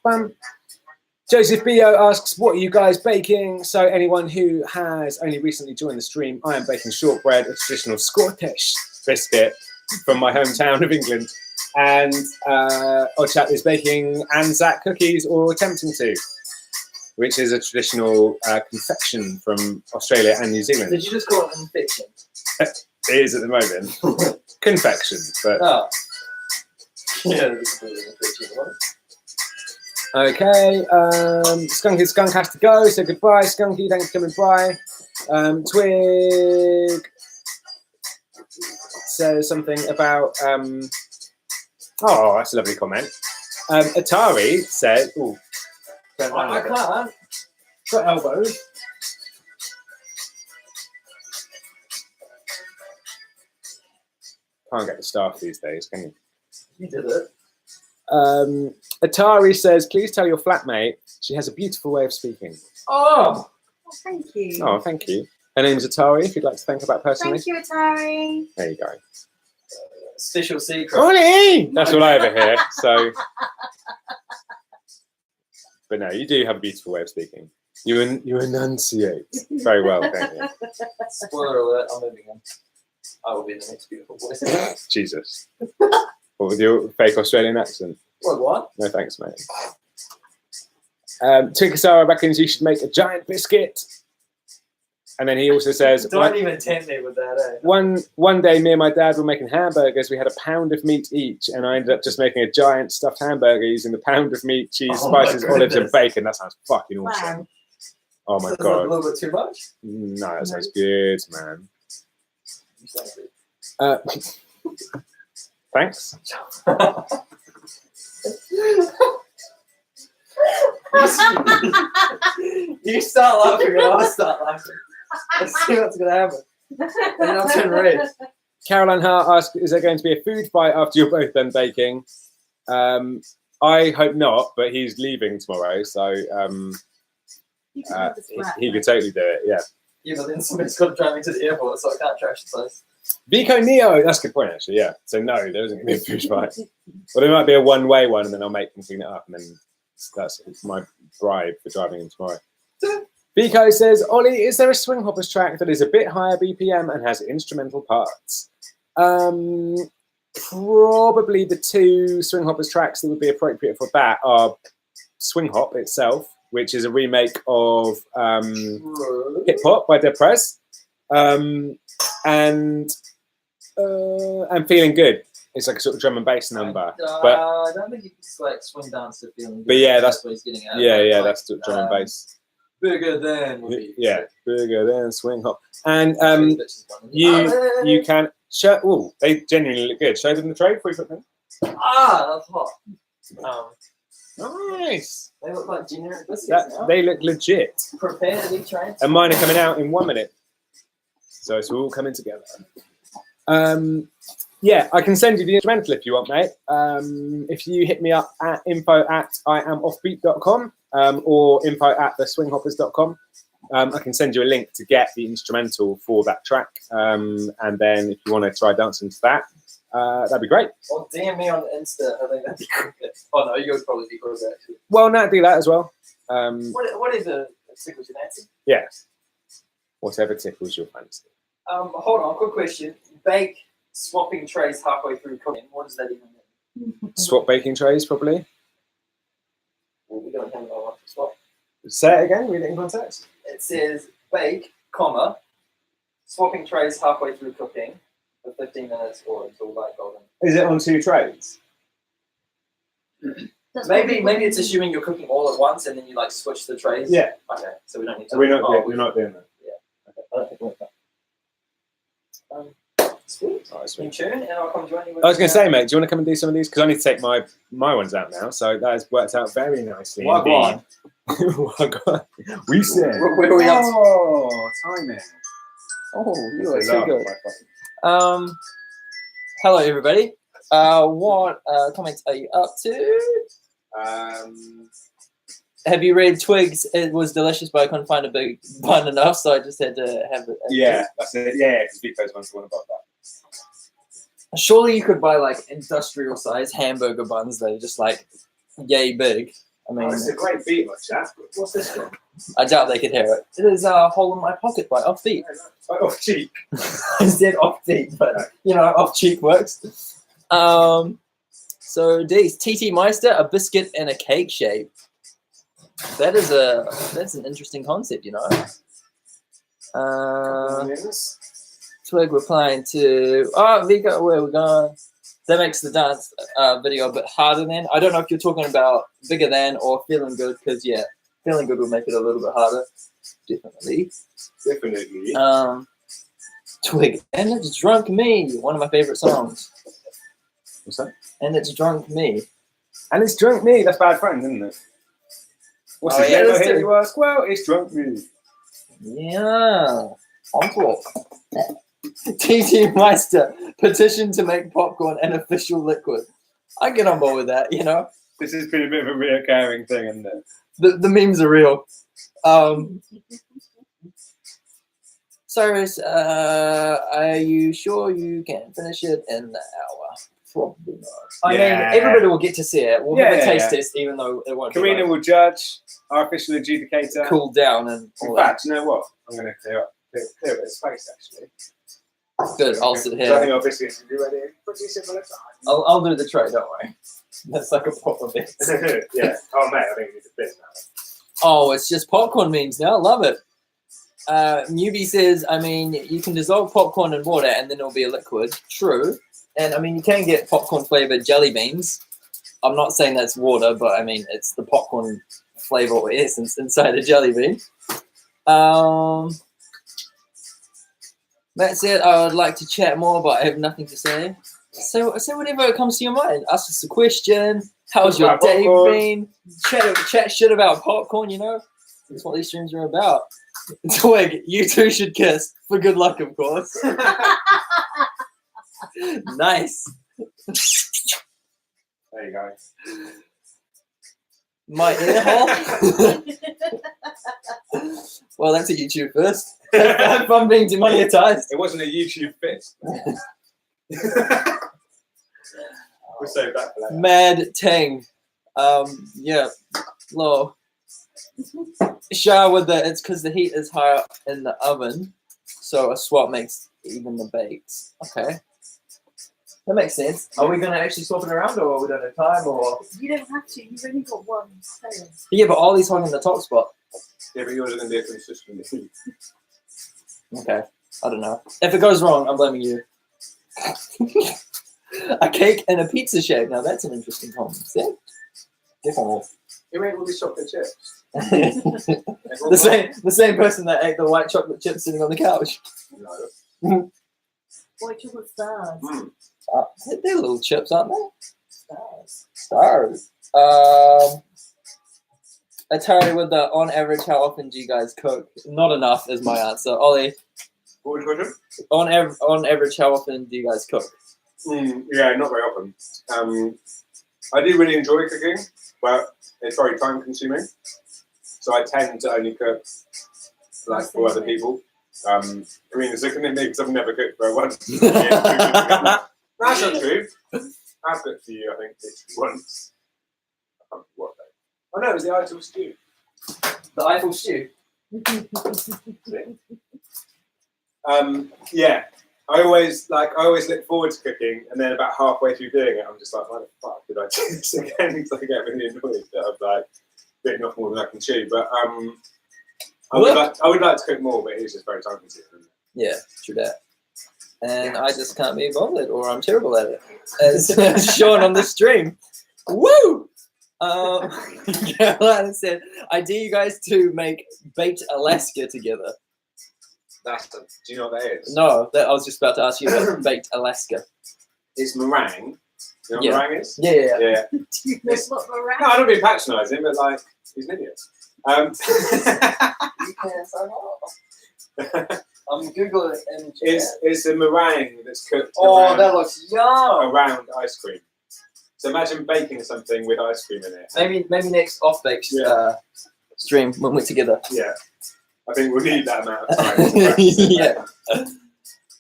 B: Bum. Joseph Bio asks, what are you guys baking? So anyone who has only recently joined the stream, I am baking shortbread, a traditional Scottish biscuit from my hometown of England. And Oddchap is baking Anzac cookies, or attempting to, which is a traditional confection from Australia and New Zealand.
A: Did you just call it confection?
B: It is at the moment. Confection, but...
A: Oh. Yeah, this is a confection one.
B: Okay, Skunky Skunk has to go, so goodbye, Skunky, thanks for coming by. Twig says something about, oh, that's a lovely comment. Atari said, oh,
A: I can't.
B: got elbows. Can't get the staff these days, can you?
A: You did it.
B: Atari says, please tell your flatmate she has a beautiful way of speaking.
A: Oh!
C: Oh, thank you.
B: Oh, thank you. Her name's Atari, if you'd like to thank her about personally.
C: Thank you, Atari.
B: There you go.
A: Special secret.
B: Ollie! That's all I ever hear, so... But no, you do have a beautiful way of speaking. You enunciate very well, don't you?
A: Spoiler alert, I'm moving in. I will be the next beautiful voice.
B: Jesus. What, with your fake Australian accent?
A: What?
B: No thanks, mate. Tikasara reckons you should make a giant biscuit. And then he also says...
A: Don't even tempt me with that, eh?
B: One day, me and my dad were making hamburgers. We had a pound of meat each, and I ended up just making a giant stuffed hamburger using the pound of meat, cheese, spices, olives, and bacon. That sounds fucking awesome.
C: Wow.
B: Oh my
A: So
B: god.
A: a little bit too much?
B: No, that sounds good, man. Thanks.
A: You start laughing and I'll start laughing. Let's see what's going to happen. And then I'll turn red.
B: Caroline Hart asks, is there going to be a food fight after you're both done baking? I hope not, but he's leaving tomorrow, so he could totally do it, yeah.
A: Yeah, but then somebody's got to drive me to the airport, so I can't trash the place.
B: Vico Neo, that's a good point, actually, yeah. So no, there isn't going to be a food fight. Well, there might be a one-way one, and then I'll make him clean it up, and then that's my bribe for driving him tomorrow. Vico says, Ollie, is there a Swing Hoppers track that is a bit higher BPM and has instrumental parts? Probably the two Swing Hoppers tracks that would be appropriate for that are Swing Hop itself, which is a remake of Hip Hop by Deprez, and I'm Feeling Good. It's like a sort of drum and bass number. But
A: I don't think it's like swing dance to Feeling Good.
B: But yeah, that's
A: what he's getting at.
B: yeah,
A: like,
B: that's the drum and bass.
A: Bigger than would be
B: bigger than Swing Hop. And you can show. Oh, they genuinely look good. Show them the tray before you put them.
A: Ah, that's hot.
B: Nice.
A: They look like generic biscuits now.
B: They look legit.
A: Prepare to be transferred.
B: And mine are coming out in 1 minute. So it's all coming together. Yeah, I can send you the instrumental if you want, mate. If you hit me up at info@iamoffbeat.com or info@theswinghoppers.com, I can send you a link to get the instrumental for that track. And then if you want to try dancing to that, that'd be great.
A: Or DM me on Insta. I think that'd be good. Oh no, you would probably be good at that actually.
B: Well, no, do that as well.
A: What is a tickles your fancy?
B: Yeah. Whatever tickles your fancy.
A: Hold on, quick question. Bake swapping trays halfway through cooking. What does that even mean?
B: Swap baking trays, probably.
A: Well, we don't have a lot to swap.
B: Say it again, read it in context.
A: It says bake, comma, swapping trays halfway through cooking for 15 minutes or until light golden.
B: Is it on 2 trays?
A: Maybe it's assuming you're cooking all at once and then you like switch the trays.
B: Yeah.
A: Okay, so we don't need to.
B: We're not doing that.
A: Yeah. Okay. I don't think we're that. Sweet.
B: Oh,
A: In tune, and I'll come join you. With
B: I was going to say, mate, do you want to come and do some of these? Because I need to take my ones out now, so that has worked out very nicely.
A: What one?
B: We said.
A: Where are we up to?
B: Oh, timing.
A: Oh, you are so good. Hello, everybody. What comments are you up to? Have you read Twigs? It was delicious, but I couldn't find a big bun enough, so I just had to have it.
B: Yeah, that's it. Yeah, because Vico's one's the one about that.
A: Surely you could buy like industrial size hamburger buns that are just like yay big. I mean,
B: It's a great beat, my chap. What's this from?
A: I doubt they could hear it. It is Hole in My Pocket by Off Beat.
B: Off cheek.
A: I said Off Beat, but you know, Off Cheek works. So these TT Meister, a biscuit and a cake shape. That's an interesting concept, you know. Twig replying to Vico, where we're going. That makes the dance video a bit harder then. I don't know if you're talking about bigger than or feeling good, because yeah, feeling good will make it a little bit harder. Definitely. Twig, and it's Drunk Me, one of my favorite songs.
B: What's that?
A: And it's Drunk Me.
B: And it's Drunk Me. That's Bad Friends, isn't it? What's his name? Here you ask. Well, it's Drunk Me.
A: Yeah. Encore. TT Meister, petition to make popcorn an official liquid. I get on board with that, you know.
B: This has been a bit of a reoccurring thing, isn't it?
A: The memes are real. Cyrus, are you sure you can finish it in the hour? Probably not. I mean, everybody will get to see it. We'll have a taste test, even though it won't.
B: Karina will judge, our official adjudicator.
A: Cool down and all
B: in fact, you know what? I'm going to clear a bit of space, actually.
A: Good, I'll sit here.
B: I think obviously it's ready. Pretty similar time.
A: I'll do the tray, don't worry. That's like a proper bit.
B: Yeah. Oh, mate, I think it's a bit now.
A: Oh, it's just popcorn memes now. Love it. Newbie says, I mean, you can dissolve popcorn in water and then it'll be a liquid. True. And I mean, you can get popcorn flavored jelly beans. I'm not saying that's water, but I mean, it's the popcorn flavor or essence inside a jelly bean. That's it. I would like to chat more, but I have nothing to say. So say whatever comes to your mind. Ask us a question. How's your day been? Chat shit about popcorn, you know? That's what these streams are about. Twig, you two should kiss. For good luck, of course. Nice.
B: There you go.
A: My ear hole? Well, that's a YouTube first. If I'm being demonetized.
B: It wasn't a YouTube fist. We'll save that for later.
A: Mad Tang. Yeah. Low. Shah with the, it's because the heat is higher in the oven, so a swap makes even the bakes. Okay. That makes sense. Are we going to actually swap it around, or we don't have time, or?
C: You don't have to. You've only got one tail.
A: Yeah, but Ollie's hogging the top spot.
B: Yeah, but yours are going to be a consistent heat.
A: Okay. I don't know. If it goes wrong, I'm blaming you. A cake and a pizza shape. Now that's an interesting concept. Definitely.
B: You made all these chocolate chips.
A: the same person that ate the white chocolate chips sitting on the couch.
B: No.
C: White chocolate stars.
A: They're little chips, aren't they?
C: Stars.
A: Stars. Atari with the on average, how often do you guys cook? Not enough is my answer. Ollie,
B: What was the question?
A: on average, how often do you guys cook?
B: Yeah, not very often. I do really enjoy cooking, but it's very time consuming. So I tend to only cook like for other people. I mean, it's looking at me because I've never cooked for one. That's not true. I've cooked for you, I think, once. I can't remember what day. Oh no, it was the Eiffel stew.
A: The Eiffel stew.
B: Yeah. I always look forward to cooking, and then about halfway through doing it, I'm just like, why the fuck did I do this again? Because I get really annoyed that I'm like bitten off more than I can chew. But I would like to cook more, but it's just very time consuming.
A: Yeah, true that. And I just can't be bothered, or I'm terrible at it, as shown on the stream. Woo! Carolina said, I dare you guys to make baked Alaska together.
B: Do you know what that is?
A: No, I was just about to ask you about baked Alaska.
B: It's meringue. You know
A: Yeah.
B: what meringue is?
A: Yeah.
C: Do you know what meringue?
B: No, I don't mean patronising, but like, he's an idiot.
A: I'm Googling it and
B: It's a meringue that's cooked
A: that looks yum.
B: around ice cream. So imagine baking something with ice cream in it.
A: Maybe next OddBake stream when we're together.
B: Yeah. I think we'll need that amount of time. To practice it.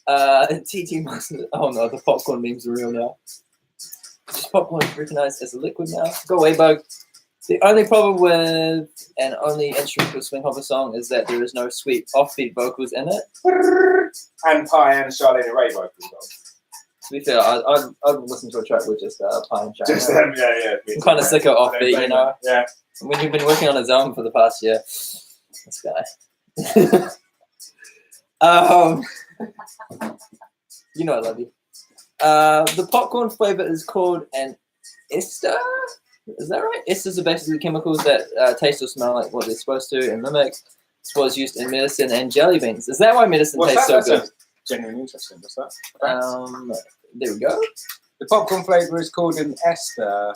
A: Yeah. TT mustard. Oh no, the popcorn memes are real now. Is popcorn recognized as a liquid now? Go away, bug. The only problem with an only instrumental swing hopper song is that there is no sweet offbeat vocals in it.
B: And Pie and Charlene Ray vocals as well.
A: To be fair, I'd listen to a track with just Pie and Charlene.
B: Just them, yeah.
A: I'm kind of sick of offbeat, you know.
B: Yeah.
A: When you've been working on his album for the past year, this guy. You know I love you. The popcorn flavor is called an ester. Is that right? Esters are basically chemicals that taste or smell like what they're supposed to and mimic. This was used in medicine and jelly beans. Is that why medicine tastes so good?
B: Genuinely interesting. What's that?
A: There we go.
B: The popcorn flavour is called an ester.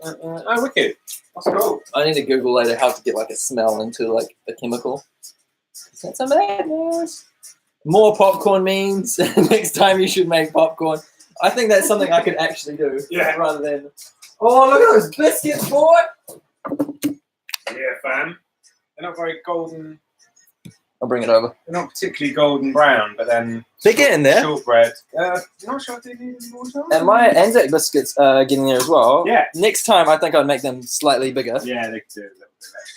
B: Oh, wicked. That's cool.
A: I need to Google later how to get like a smell into like a chemical. That's a madness. More popcorn memes. Next time you should make popcorn. I think that's something I could actually do.
B: Yeah.
A: Rather than, oh, look at those biscuits, boy.
B: Yeah, fam. They're not very golden.
A: I'll bring it over.
B: They're not particularly golden brown, but then
A: They're getting there.
B: Shortbread. Not sure if they need more time.
A: And my Anzac biscuits are getting there as well.
B: Yeah.
A: Next time, I think I'd make them slightly bigger.
B: Yeah, they could do a little bit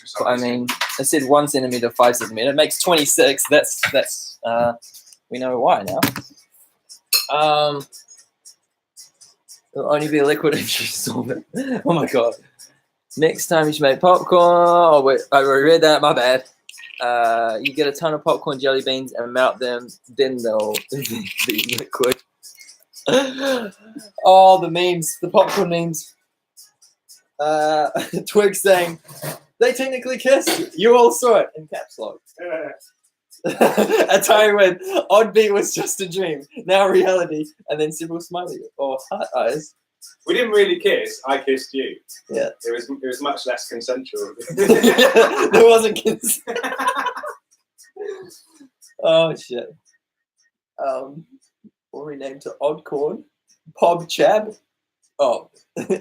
B: extra.
A: But I mean, it said 1 centimeter, 5 centimeter. It makes 26. That's we know why now. It'll only be a liquid if you solve it. Oh my god. Next time you should make popcorn. Oh wait, I already read that. My bad. You get a ton of popcorn jelly beans and melt them, then they'll be liquid. Oh, the memes, the popcorn memes. Twig saying, they technically kissed. You all saw it in caps lock. I tell you when, OddBake was just a dream, now reality, and then several smiley or heart eyes.
B: We didn't really kiss. I kissed you.
A: Yeah.
B: It was much less consensual.
A: There wasn't consent. Oh shit. We'll rename to Oddcorn. Pob Chap. Oh,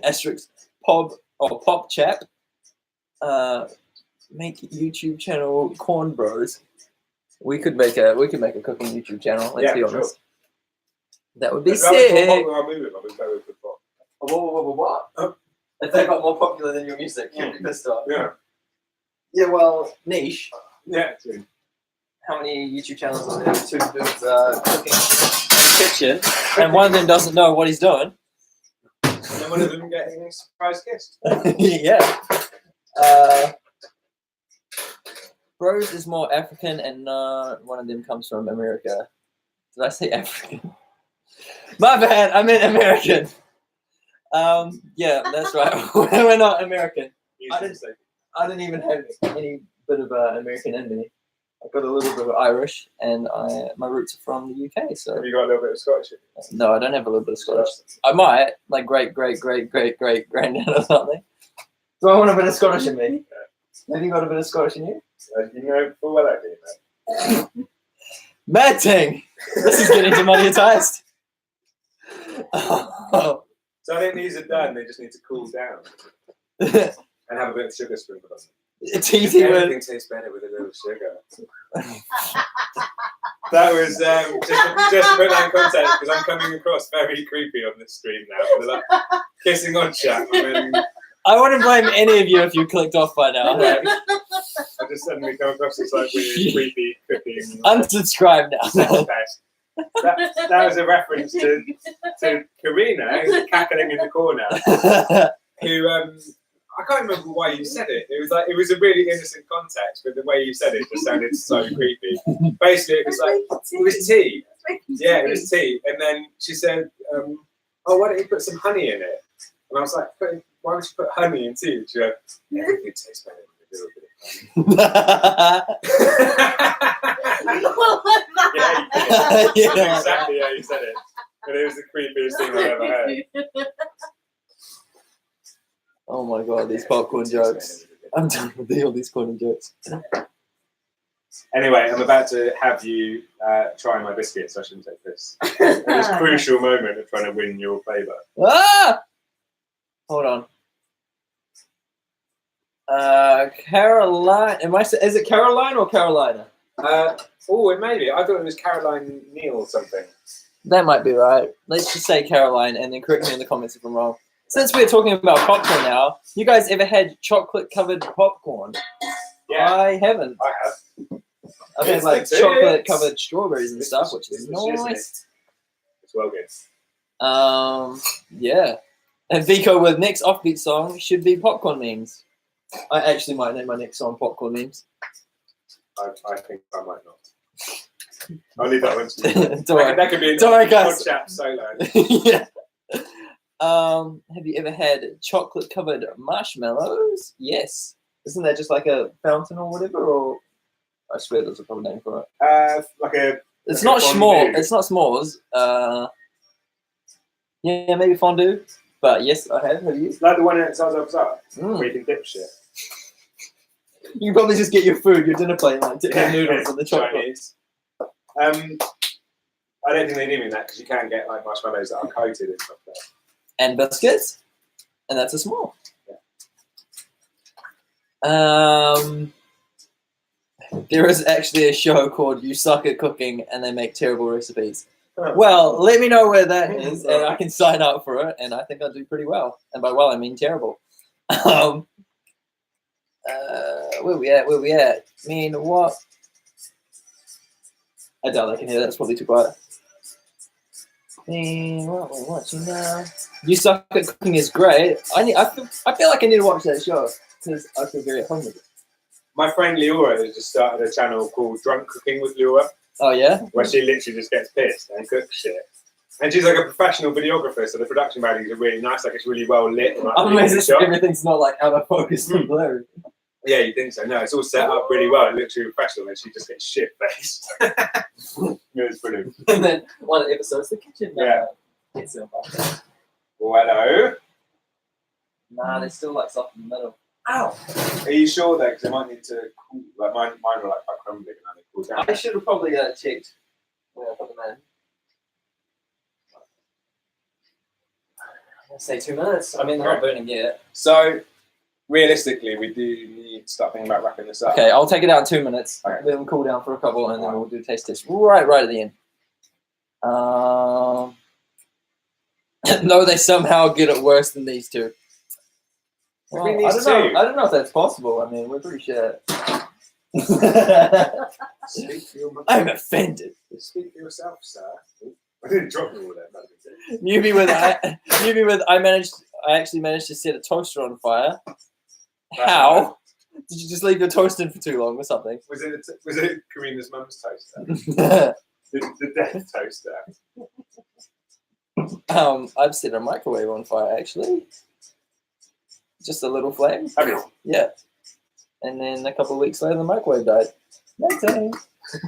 A: asterisk. Pop Chap. Make YouTube channel Corn Bros. We could make a cooking YouTube channel. Let's be honest.
B: Sure.
A: That would be
B: If
A: sick. What? If they got more popular than your music, you'd be pissed off.
B: Yeah.
A: Yeah, well, niche.
B: Yeah.
A: How many YouTube channels are there? 2 dudes cooking in the kitchen, and one of them doesn't know what he's doing.
B: And one of them getting a surprise kiss.
A: Yeah. Bros is more African, and one of them comes from America. Did I say African? My bad. I meant American. Yeah, that's right. We're not American. I didn't even have any bit of American in me. I've got a little bit of Irish, and my roots are from the UK. So
B: Have you got a little bit of Scottish in you?
A: no, I don't have a little bit of Scottish. I might, like great granddad or something. Do I want a bit of Scottish in me? Have you got a bit of Scottish in you?
B: You know full well I do, mate.
A: Mad thing! This is getting demonetized. Oh.
B: So I think these are done. They just need to cool down and have a bit of sugar sprinkled on them.
A: It's easy
B: Everything
A: with.
B: tastes better with a little sugar. That was just to put that in context, because I'm coming across very creepy on this stream now. For the like, kissing on chat.
A: I wouldn't blame any of you if you clicked off by now. Like,
B: I just suddenly come across this like weird, creepy cooking.
A: unsubscribe now.
B: That was a reference to Karina, who's cackling in the corner, who I can't remember why you said it. It was a really innocent context, but the way you said it just sounded so creepy. Basically, it was like it was tea. Yeah, it was tea. And then she said, "Oh, why don't you put some honey in it?" And I was like, "Why would you put honey in tea?" And she went, "Everything tastes better with a little bit of honey." Yeah, exactly how you said it. But it was the creepiest thing I've ever heard.
A: Oh my god, these popcorn jokes. I'm done with all these corny jokes.
B: Anyway, I'm about to have you try my biscuits. So I shouldn't take this. This crucial moment of trying to win your favour.
A: Ah! Hold on. Caroline. Is it Caroline or Carolina?
B: It may be. I thought it was Caroline Neal or something.
A: That might be right. Let's just say Caroline and then correct me in the comments if I'm wrong. Since we're talking about popcorn now, you guys ever had chocolate-covered popcorn?
B: Yeah.
A: I haven't.
B: I have.
A: I've had like chocolate-covered strawberries and stuff, which is nice.
B: It's well good.
A: Yeah. And Vico with next offbeat song should be popcorn memes. I actually might name my next song popcorn memes.
B: I think I might not. I'll leave that one to you.
A: Don't worry.
B: That could be a
A: guys.
B: chat solo.
A: Yeah. Have you ever had chocolate-covered marshmallows? Yes. Isn't that just like a fountain or whatever? Or I swear there's a proper name for it.
B: It's
A: not s'more. It's not s'mores. Yeah, maybe fondue. But yes, I have. Have you?
B: Like the one at Zaza Bazaar, where you can dip shit.
A: You can probably just get your food, your dinner plate, like dip your noodles and the chocolate.
B: Chinese. I don't think they do mean that, because you can get like marshmallows that are coated in chocolate.
A: And biscuits, and that's a small.
B: Yeah.
A: There is actually a show called You Suck at Cooking, and they make terrible recipes. Well, let me know where that is, and I can sign up for it, and I think I'll do pretty well. And by well, I mean terrible. Where we at? I mean, what? I doubt I can hear that. It's probably too quiet. What we're watching now? You Suck at Cooking is great. I feel like I need to watch that show because I feel very at home with it. My
B: friend Leora has just started a channel called Drunk Cooking with Leora.
A: Oh yeah?
B: Where she literally just gets pissed and cooks shit. And she's like a professional videographer, so the production values are really nice. Like it's really well lit. And, like,
A: everything's not like out of focus and blurry.
B: Yeah, you think so? No, it's all set up really well. It looks really professional, and she just gets shit faced. It's brilliant.
A: And then one of the episodes, the kitchen.
B: Yeah. Well, hello.
A: Nah, they're still like soft in the middle.
B: Ow! Are you sure though? Because they might need to cool. Like mine were like quite crumbly and then they cool down.
A: I should have probably checked where I put them in. I'm gonna say 2 minutes. I mean, they're not burning yet.
B: So, realistically, we do need to start thinking about wrapping this up.
A: Okay, I'll take it out in 2 minutes.
B: Okay.
A: Let them cool down for a couple, and then we'll do taste test right at the end. No, they somehow get it worse than these two. Well, I don't know if that's possible. I mean, we're pretty sure. I'm offended.
B: Speak for yourself, sir. I didn't drop you all that.
A: Newbie with I actually managed to set a toaster on fire. How? Did you just leave your toast in for too long or something?
B: Was it Karina's mum's toaster? the death toaster.
A: I've set a microwave on fire actually. Just a little flame.
B: Have you?
A: Yeah. And then a couple of weeks later, the microwave died. Matting.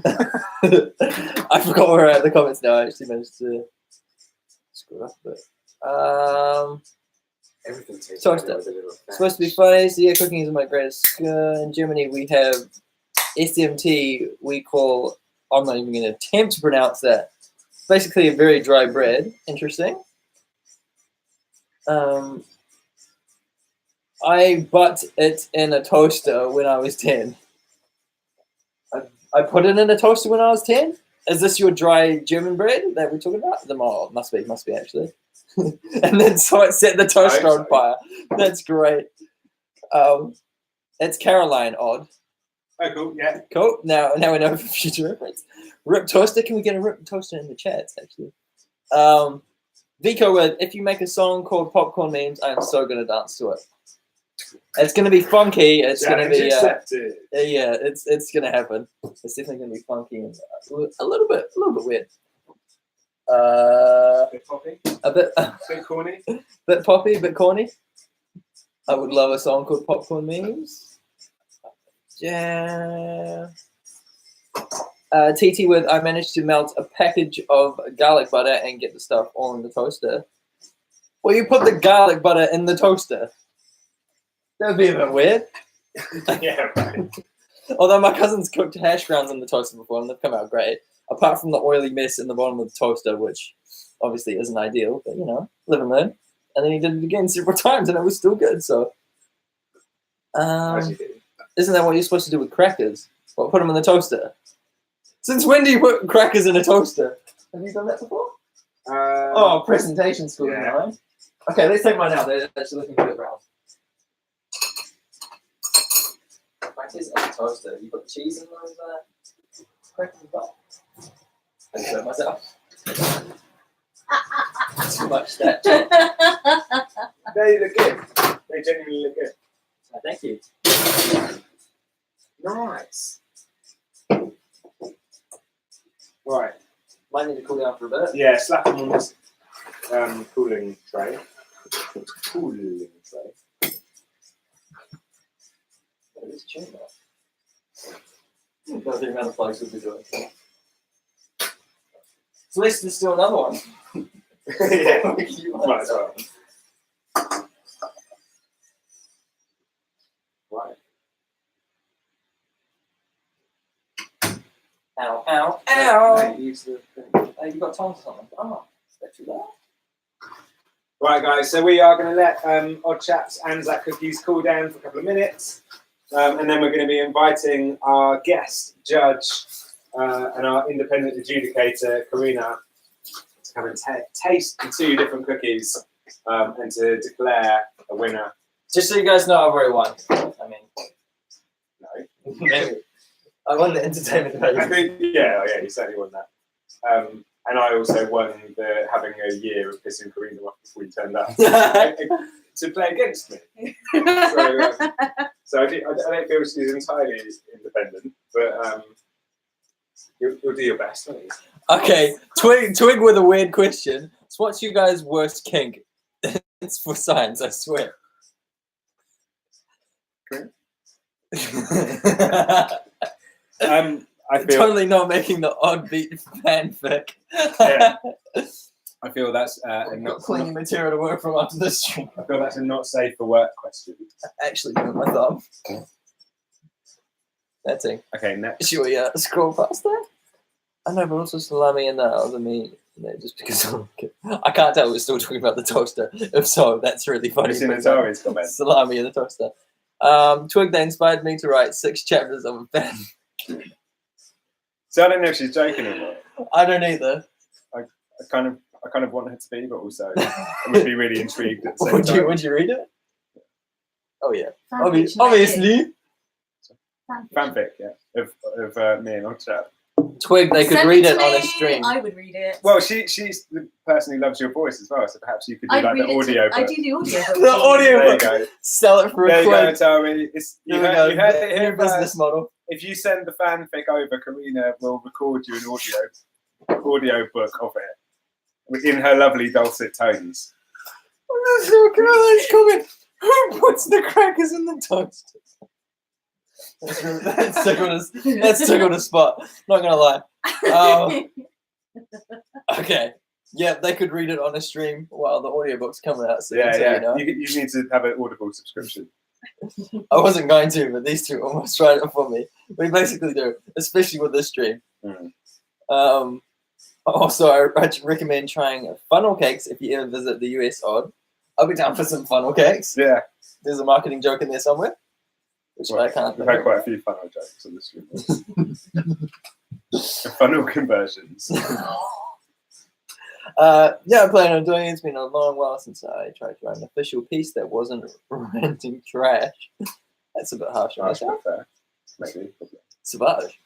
A: I forgot where we're at in the comments now. I actually managed to screw up a bit.
B: Everything tastes
A: Toaster.
B: like a little
A: Supposed to be funny. So yeah, cooking is my greatest skill. In Germany, we have SMT. We call. I'm not even going to attempt to pronounce that. Basically, a very dry bread. Interesting. I butt it in a toaster when I was 10. I put it in a toaster when I was 10. Is this your dry German bread that we're talking about? Must be actually. And then so it set the toaster on fire. That's great. It's Caroline Odd.
B: Oh, cool. Yeah.
A: Cool. Now we know for future reference. Rip toaster. Can we get a rip toaster in the chats actually? Vico with, if you make a song called Popcorn Memes, I am so gonna dance to it. It's gonna be funky. It's gonna be yeah. It's gonna happen. It's definitely gonna be funky and a little bit weird.
B: Bit poppy.
A: A bit
B: corny.
A: Bit poppy, bit corny. I would love a song called Popcorn Memes. Yeah. TT with, I managed to melt a package of garlic butter and get the stuff all in the toaster. Well, you put the garlic butter in the toaster. That would be a bit weird.
B: Yeah, right.
A: Although my cousin's cooked hash browns in the toaster before and they've come out great. Apart from the oily mess in the bottom of the toaster, which obviously isn't ideal, but you know, live and learn. And then he did it again several times and it was still good, so. Isn't that what you're supposed to do with crackers? What, put them in the toaster? Since when do you put crackers in a toaster? Have you done that before? Oh, presentation school, yeah. Okay, let's take mine out. They're actually looking for the brown. Crackers in a toaster. You put cheese in those crackers in the I just hurt myself. Too much that.
B: They look good. They genuinely look good.
A: Oh, thank you.
B: Nice. Right.
A: Might need to cool down for a bit.
B: Yeah, slap them on this cooling tray. Cooling tray.
A: What is tune that? Not the amount of plugs we'll be doing. So let's just do another one.
B: Yeah, might as well. Right.
A: Ow, ow, ow! Use the thing. Oh, you got tongs or something. Oh, that's that.
B: Right, guys, so we are going to let Odd Chaps and Zach Cookies cool down for a couple of minutes. And then we're going to be inviting our guest judge and our independent adjudicator, Karina, to come and taste the two different cookies and to declare a winner.
A: Just so you guys know, I've already won. I mean,
B: no.
A: Maybe. I won the entertainment value.
B: I think, yeah, you certainly won that. And I also won the having a year of pissing Karina off before you turned up to play against me. So I don't feel she's entirely independent, but you'll do your best, won't you?
A: Okay, twig with a weird question. So what's your guys' worst kink? It's for science, I swear.
B: I feel
A: totally not making the odd beat fanfic.
B: Yeah. I feel that's
A: not plenty material to work from after this stream.
B: I feel that's a not safe for work question.
A: Actually, doing my thumb. That's it.
B: Okay, next.
A: Should we scroll past that? I know, but also salami and that other meat. Just because I can't tell we're still talking about the toaster. If so, that's really funny.
B: It's in the Tari's comment.
A: Salami and the toaster. Twig, they inspired me to write 6 chapters of a fan.
B: So I don't know if she's joking or not.
A: I don't either.
B: I kind of want her to be, but also I would be really intrigued at the same time.
A: Would you read it? Oh yeah.
C: Fanfiction,
A: Obviously.
B: Fanfic, yeah. Of me and Odd Chap.
A: Twig, they could
C: Send
A: read
C: it
A: it
C: to
A: on a
C: me.
A: stream.
C: I would read it.
B: Well, she's the person who loves your voice as well, so perhaps you could do like the audio book.
C: I do the audio book.
A: The audio
B: There you
A: book.
B: go.
A: Sell it for
B: There
A: a
B: you go,
A: quid.
B: Tari. You heard it
A: New
B: here
A: business
B: first.
A: model.
B: If you send the fanfic over, Karina will record you an audio book of it in her lovely dulcet tones.
A: Who puts the crackers in the toast? That's tickled a spot. Not gonna lie. Okay. Yeah, they could read it on a stream while the audiobook's coming out. So
B: Yeah,
A: so
B: yeah.
A: You know.
B: You need to have an Audible subscription.
A: I wasn't going to, but these two almost tried it for me. We basically do, especially with this stream. Also, I'd recommend trying funnel cakes if you ever visit the US. Odd. I'll be down for some funnel cakes.
B: Yeah.
A: There's a marketing joke in there somewhere, which I can't.
B: We've had quite a few funnel jokes on this stream. Funnel conversions.
A: Yeah, I plan on doing it. It's been a long while since I tried to write an official piece that wasn't ranting trash. That's a bit harsh on myself.
B: Maybe.
A: Savage.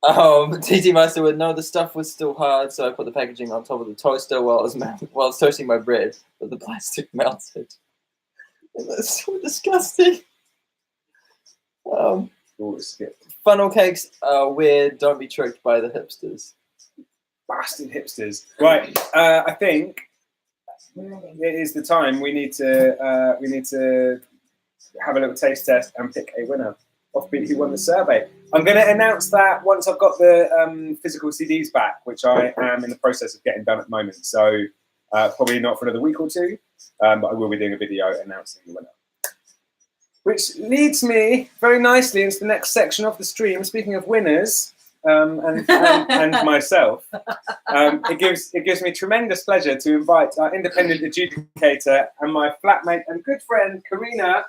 A: TT Meister would know the stuff was still hard, so I put the packaging on top of the toaster while I was toasting my bread, but the plastic melted. That's so disgusting. Funnel cakes are weird. Don't be tricked by the hipsters.
B: Bastard hipsters. Right. I think it is the time. We need to have a little taste test and pick a winner. Offbeat who won the survey. I'm going to announce that once I've got the physical CDs back, which I am in the process of getting done at the moment. So probably not for another week or two, but I will be doing a video announcing the winner. Which leads me very nicely into the next section of the stream. Speaking of winners and myself, it gives me tremendous pleasure to invite our independent adjudicator and my flatmate and good friend Karina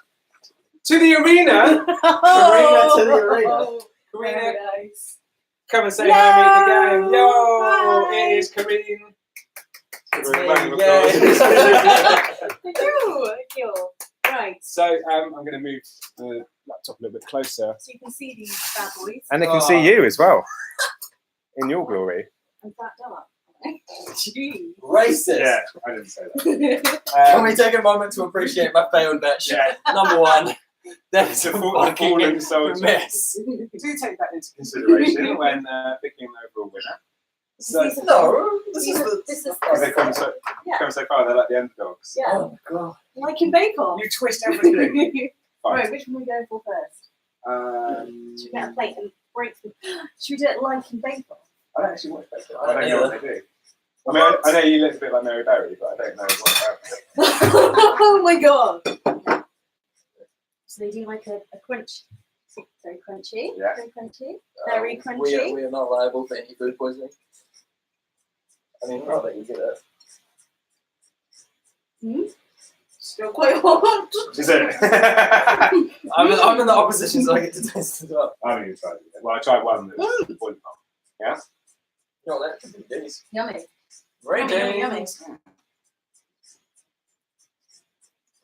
B: to the arena.
A: Karina to the arena.
B: Karina,
C: nice.
B: come and say hi to the game. Yo, it is Karina.
C: Thank you. Right.
B: So I'm going to move the laptop a little bit closer.
C: So you can see these bad boys.
B: And they can see you as well. In your glory.
C: I'm backed up. Jeez.
A: Racist.
B: Yeah, I didn't say that.
A: Can we take a moment to appreciate my failed match?
B: Yeah.
A: Number one. That's a
B: fallen
A: fucking
B: soldier.
A: mess.
B: Do take that into consideration when picking an overall winner. So,
A: This is
B: they come so far, they're like the underdogs.
C: Yeah.
A: Oh god.
C: Like in Bake Off.
B: You twist everything.
C: Right, which one are we going for first? Should we get a plate and break them? Should we do it like in Bake Off?
B: I don't actually watch Bake Off. I don't know what they do. I mean, I know you look a bit like Mary Berry, but I don't know what about it.
C: Oh my god. So they do like a crunch. Very crunchy.
B: Yeah.
C: Very crunchy. Very crunchy.
A: We are not liable for any food poisoning. I mean, not that you get it.
C: Still quite hot.
B: Is it?
A: I'm in the opposition, so I get to taste it up.
B: I haven't even tried it. Well, I tried one that was boiling hot. Yeah?
A: No, that could be days.
C: Yummy.
A: Very
C: Yummy.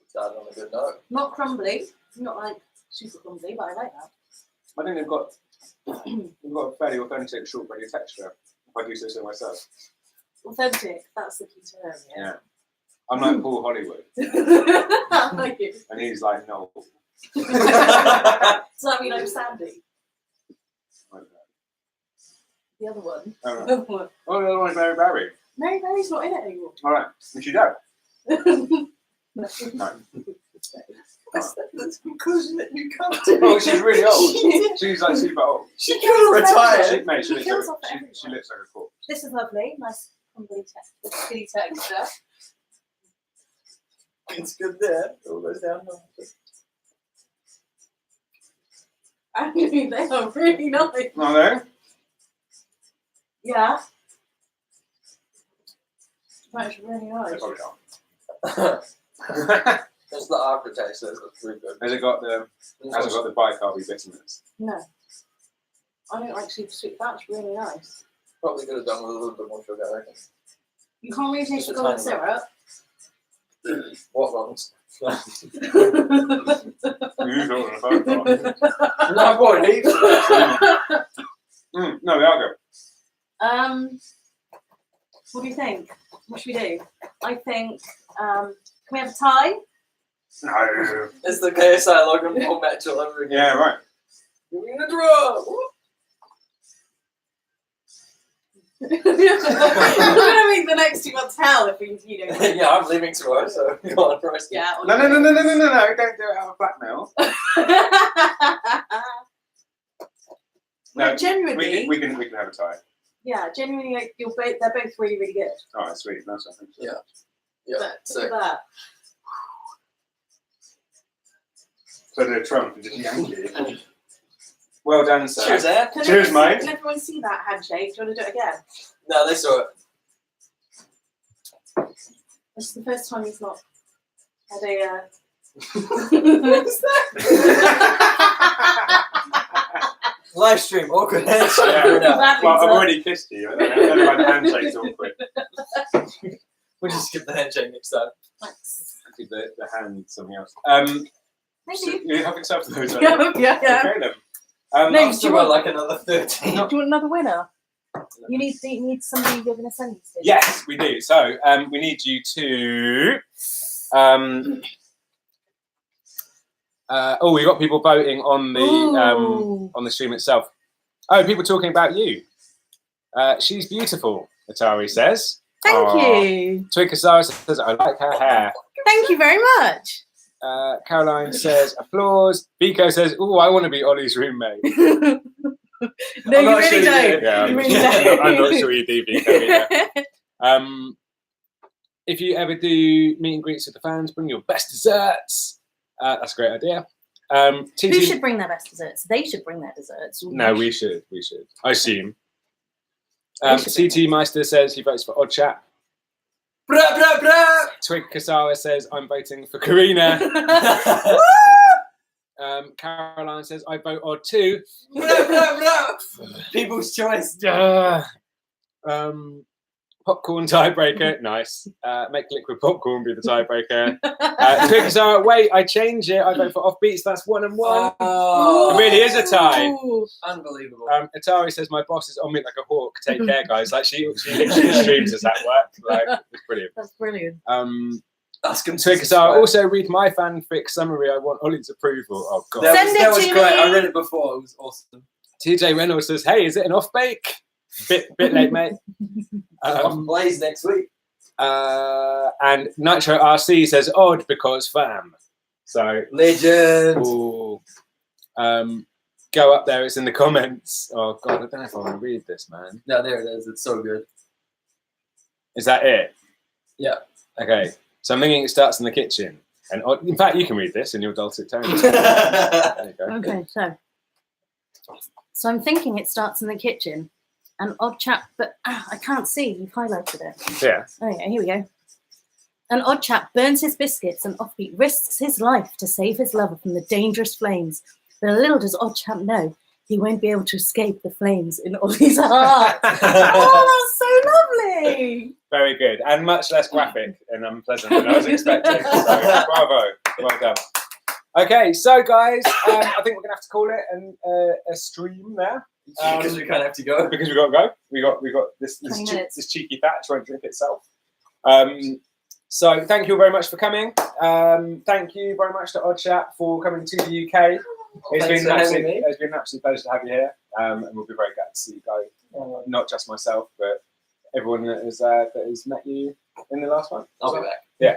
A: Started on a good note.
C: Not crumbly. Not like super crumbly, but I like that.
B: I think they've got a fairly authentic shortbready texture, if I do say so myself.
C: Authentic, that's the key term,
B: Yeah. I'm like Paul Hollywood.
C: I like it.
B: And he's like, no.
C: Does that mean I'm Sandy?
B: I don't know.
C: The other one.
B: Oh, the other one is Mary Berry.
C: Mary Berry's not in it anymore.
B: All right. Is she dead? No.
A: That's the conclusion that you come to.
B: Oh, she's really old. She's like super old.
A: She could retire.
B: Mate, she
C: kills
B: looks
C: off
B: like
C: everyone.
B: she looks like a corpse.
C: This is lovely. Nice crumbly skinny texture.
A: It's good there. It all goes down.
C: Actually, they are really nice.
B: Are they?
C: Yeah. That's really nice.
B: They probably are.
A: It's the aftertaste, so it's really good.
B: Has it got the bicarby bitterness?
C: No. I don't like super sweet. That's really nice.
A: Probably could have done with a little bit more sugar, I reckon.
C: You can't really taste the
A: Just a
C: golden
A: tiny
C: syrup.
A: What ones?
B: You use it on the phone call.
A: No, I've got a heap.
B: No, they are good.
C: What do you think? What should we do? I think, can we have a tie?
B: No.
A: It's the KSI Logan Paul match all over again.
B: Yeah, right.
A: You're in a draw.
C: I mean, the next 2 months hell if we, you know.
A: Yeah, I'm leaving tomorrow, so go on, Royce.
C: Yeah.
B: No, don't do it out of blackmail.
C: No,
B: No,
C: genuinely.
B: we can have a tie.
C: Yeah, genuinely, like, they're both really, really good.
B: All right, sweet. Nice one.
A: Yeah. Yeah.
C: But
A: So
C: look at that.
B: So did Trump and just Yankee. Well done, sir.
A: cheers, Ed.
B: Cheers, mate.
C: Can everyone see that handshake? Do you want to do it again?
A: No, they saw it.
C: This is the first time he's not had a.
A: Live stream, awkward handshake.
B: Yeah.
C: That
B: Well,
C: means
B: I've
C: that-
B: already kissed you. I don't know why the handshake's awkward.
A: We'll just skip the handshake next time.
C: Thanks.
B: Give the hand something else.
C: Thank
B: So
C: you.
B: you have yourself those.
C: Yeah, yeah.
B: Okay then.
C: No,
A: I've still got like another 13.
C: Do you want another winner? You need somebody you're going to send this to.
B: Yes, we do. So we need you to. We got people voting on the stream itself. Oh, people talking about you. She's beautiful, Atari says.
C: Thank
B: Aw.
C: you.
B: Twikasara says, I like her hair.
C: Thank you very much.
B: Caroline says, applause. Biko says, oh, I want to be Ollie's roommate.
C: No,
A: I'm
C: you
A: not
C: really
A: sure you
C: don't.
A: do.
B: Yeah,
C: You really don't.
B: I'm not sure you do, Biko. Yeah. If you ever do meet and greets with the fans, bring your best desserts. That's a great idea.
C: Who
B: TT
C: should bring their best desserts? They should bring their desserts.
B: No, we should. I assume.
C: They should bring
B: CT Meister says he votes for Odd Chat.
A: Bra, bra, bra.
B: Twig Kasawa says I'm voting for Karina. Caroline says I vote Odd too.
A: Bra, bra, bra. People's choice.
B: Popcorn tiebreaker, nice. Make liquid popcorn be the tiebreaker. Twig Kasawa, wait, I change it. I vote for Offbeats. That's 1 and 1.
A: Oh,
B: It really is a tie.
C: Ooh.
A: unbelievable.
B: Atari says my boss is on me like a hawk. Take care, guys. Like she literally streams us at work. Like it's brilliant.
C: That's brilliant.
A: That's
B: Twig Kasawa, also read my fanfic summary. I want Ollie's approval. Oh god.
C: Send
A: was
C: it to
A: great.
C: me.
A: I read it before. It was awesome.
B: TJ Reynolds says, hey, is it an off bake? Bit late, mate.
A: Off Blaze next week.
B: And Nitro RC says odd because fam. So
A: Legend.
B: ooh, go up there, it's in the comments. Oh god, I don't know if I want to read this, man.
A: No, there it is. It's so good.
B: Is that it?
A: Yeah.
B: Okay. So I'm thinking it starts in the kitchen. And in fact you can read this in your dulcet tones. There you go.
C: Okay, so I'm thinking it starts in the kitchen. An odd chap, but I can't see. You've highlighted it.
B: Yeah.
C: Oh yeah, here we go. An odd chap burns his biscuits and Offbeat risks his life to save his lover from the dangerous flames. But little does odd chap know he won't be able to escape the flames in Ollie's heart. Oh, that's so lovely.
B: Very good. And much less graphic and unpleasant than I was expecting. So bravo. Well done. Okay, so guys, I think we're gonna have to call it a stream there.
A: Because we kind of have to go.
B: Because we got to go. We got this
C: 20 minutes.
B: this cheeky thatch won't drink itself. So thank you very much for coming. Thank you very much to Odd Chat for coming to the UK. It's been an absolute pleasure to have you here, and we'll be very glad to see you go. Not just myself, but everyone that has met you in the last one.
A: I'll be back.
B: Yeah.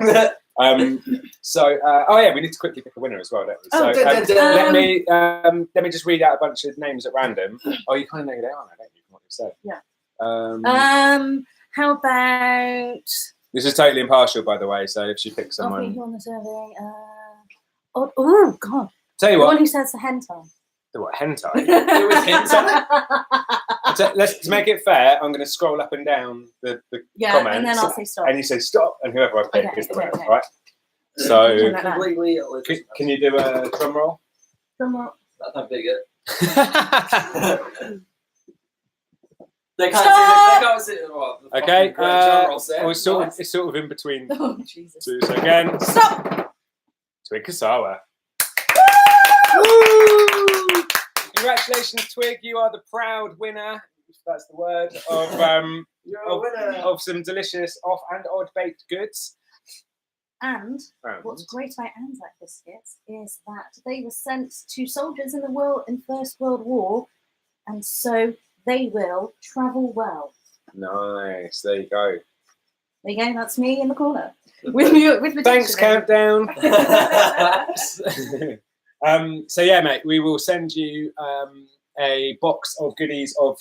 B: We need to quickly pick a winner as well, don't we?
A: Oh,
B: Let me just read out a bunch of names at random. Oh, you kind of know who they are, don't you? From what you said.
C: Yeah. How about?
B: This is totally impartial, by the way. So if she picks
C: Offbeat
B: someone,
C: who on the survey? Oh God!
B: tell you
C: The one
B: what,
C: who says the hentai.
B: the what hentai.
A: It was hentai.
B: Let's to make it fair. I'm going to scroll up and down the
C: Yeah,
B: comments,
C: and then I'll say stop.
B: and you say stop, and whoever I pick
C: Okay,
B: is the
C: okay,
B: winner,
C: okay.
B: right? So
C: Something like that.
A: Completely.
B: can you do a drum roll?
A: That's not big yet.
C: Stop!
A: They can't see what the
B: Okay,
A: fucking great drum roll said.
B: it's sort of in between
C: Oh Jesus!
B: two. So again,
C: Stop!
B: Twig Kasawa.
C: Woo!
B: Congratulations, Twig. You are the proud winner, if that's the word,
A: You're a winner.
B: of some delicious off and odd baked goods.
C: And what's great about Anzac biscuits is that they were sent to soldiers in First World War, and so they will travel well.
B: Nice. There you go.
C: There you go. That's me in the corner. With the
B: Thanks, Countdown.
C: countdown.
B: So yeah, mate, we will send you a box of goodies of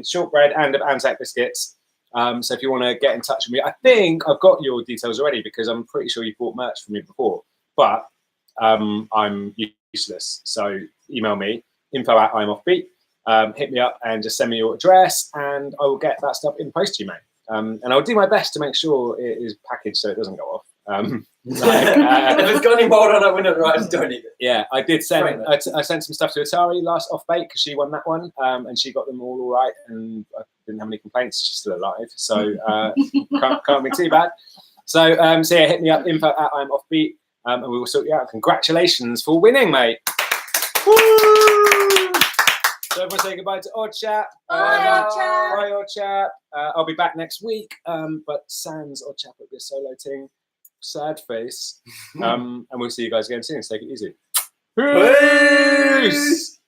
B: shortbread and of Anzac biscuits. So if you want to get in touch with me, I think I've got your details already because I'm pretty sure you bought merch from me before. But I'm useless, so email me info@I'mOffBeat. Hit me up and just send me your address, and I will get that stuff in post to you, mate. And I'll do my best to make sure it is packaged so it doesn't go off.
A: If it's got any mold on it, we're not right. Just don't eat it.
B: Yeah, I did send. I sent some stuff to Atari last OddBake because she won that one, and she got them all right, and I didn't have any complaints. She's still alive, so can't be too bad. So yeah, hit me up info@I'mOffBeat, and we will sort you out. Congratulations for winning, mate. Woo! So everyone say goodbye to Odd Chat.
C: Bye, Odd Chat.
B: Bye, Odd Chat. I'll be back next week, but sans Odd Chat will be a solo thing. Sad face. And we'll see you guys again soon. So take it easy. Peace!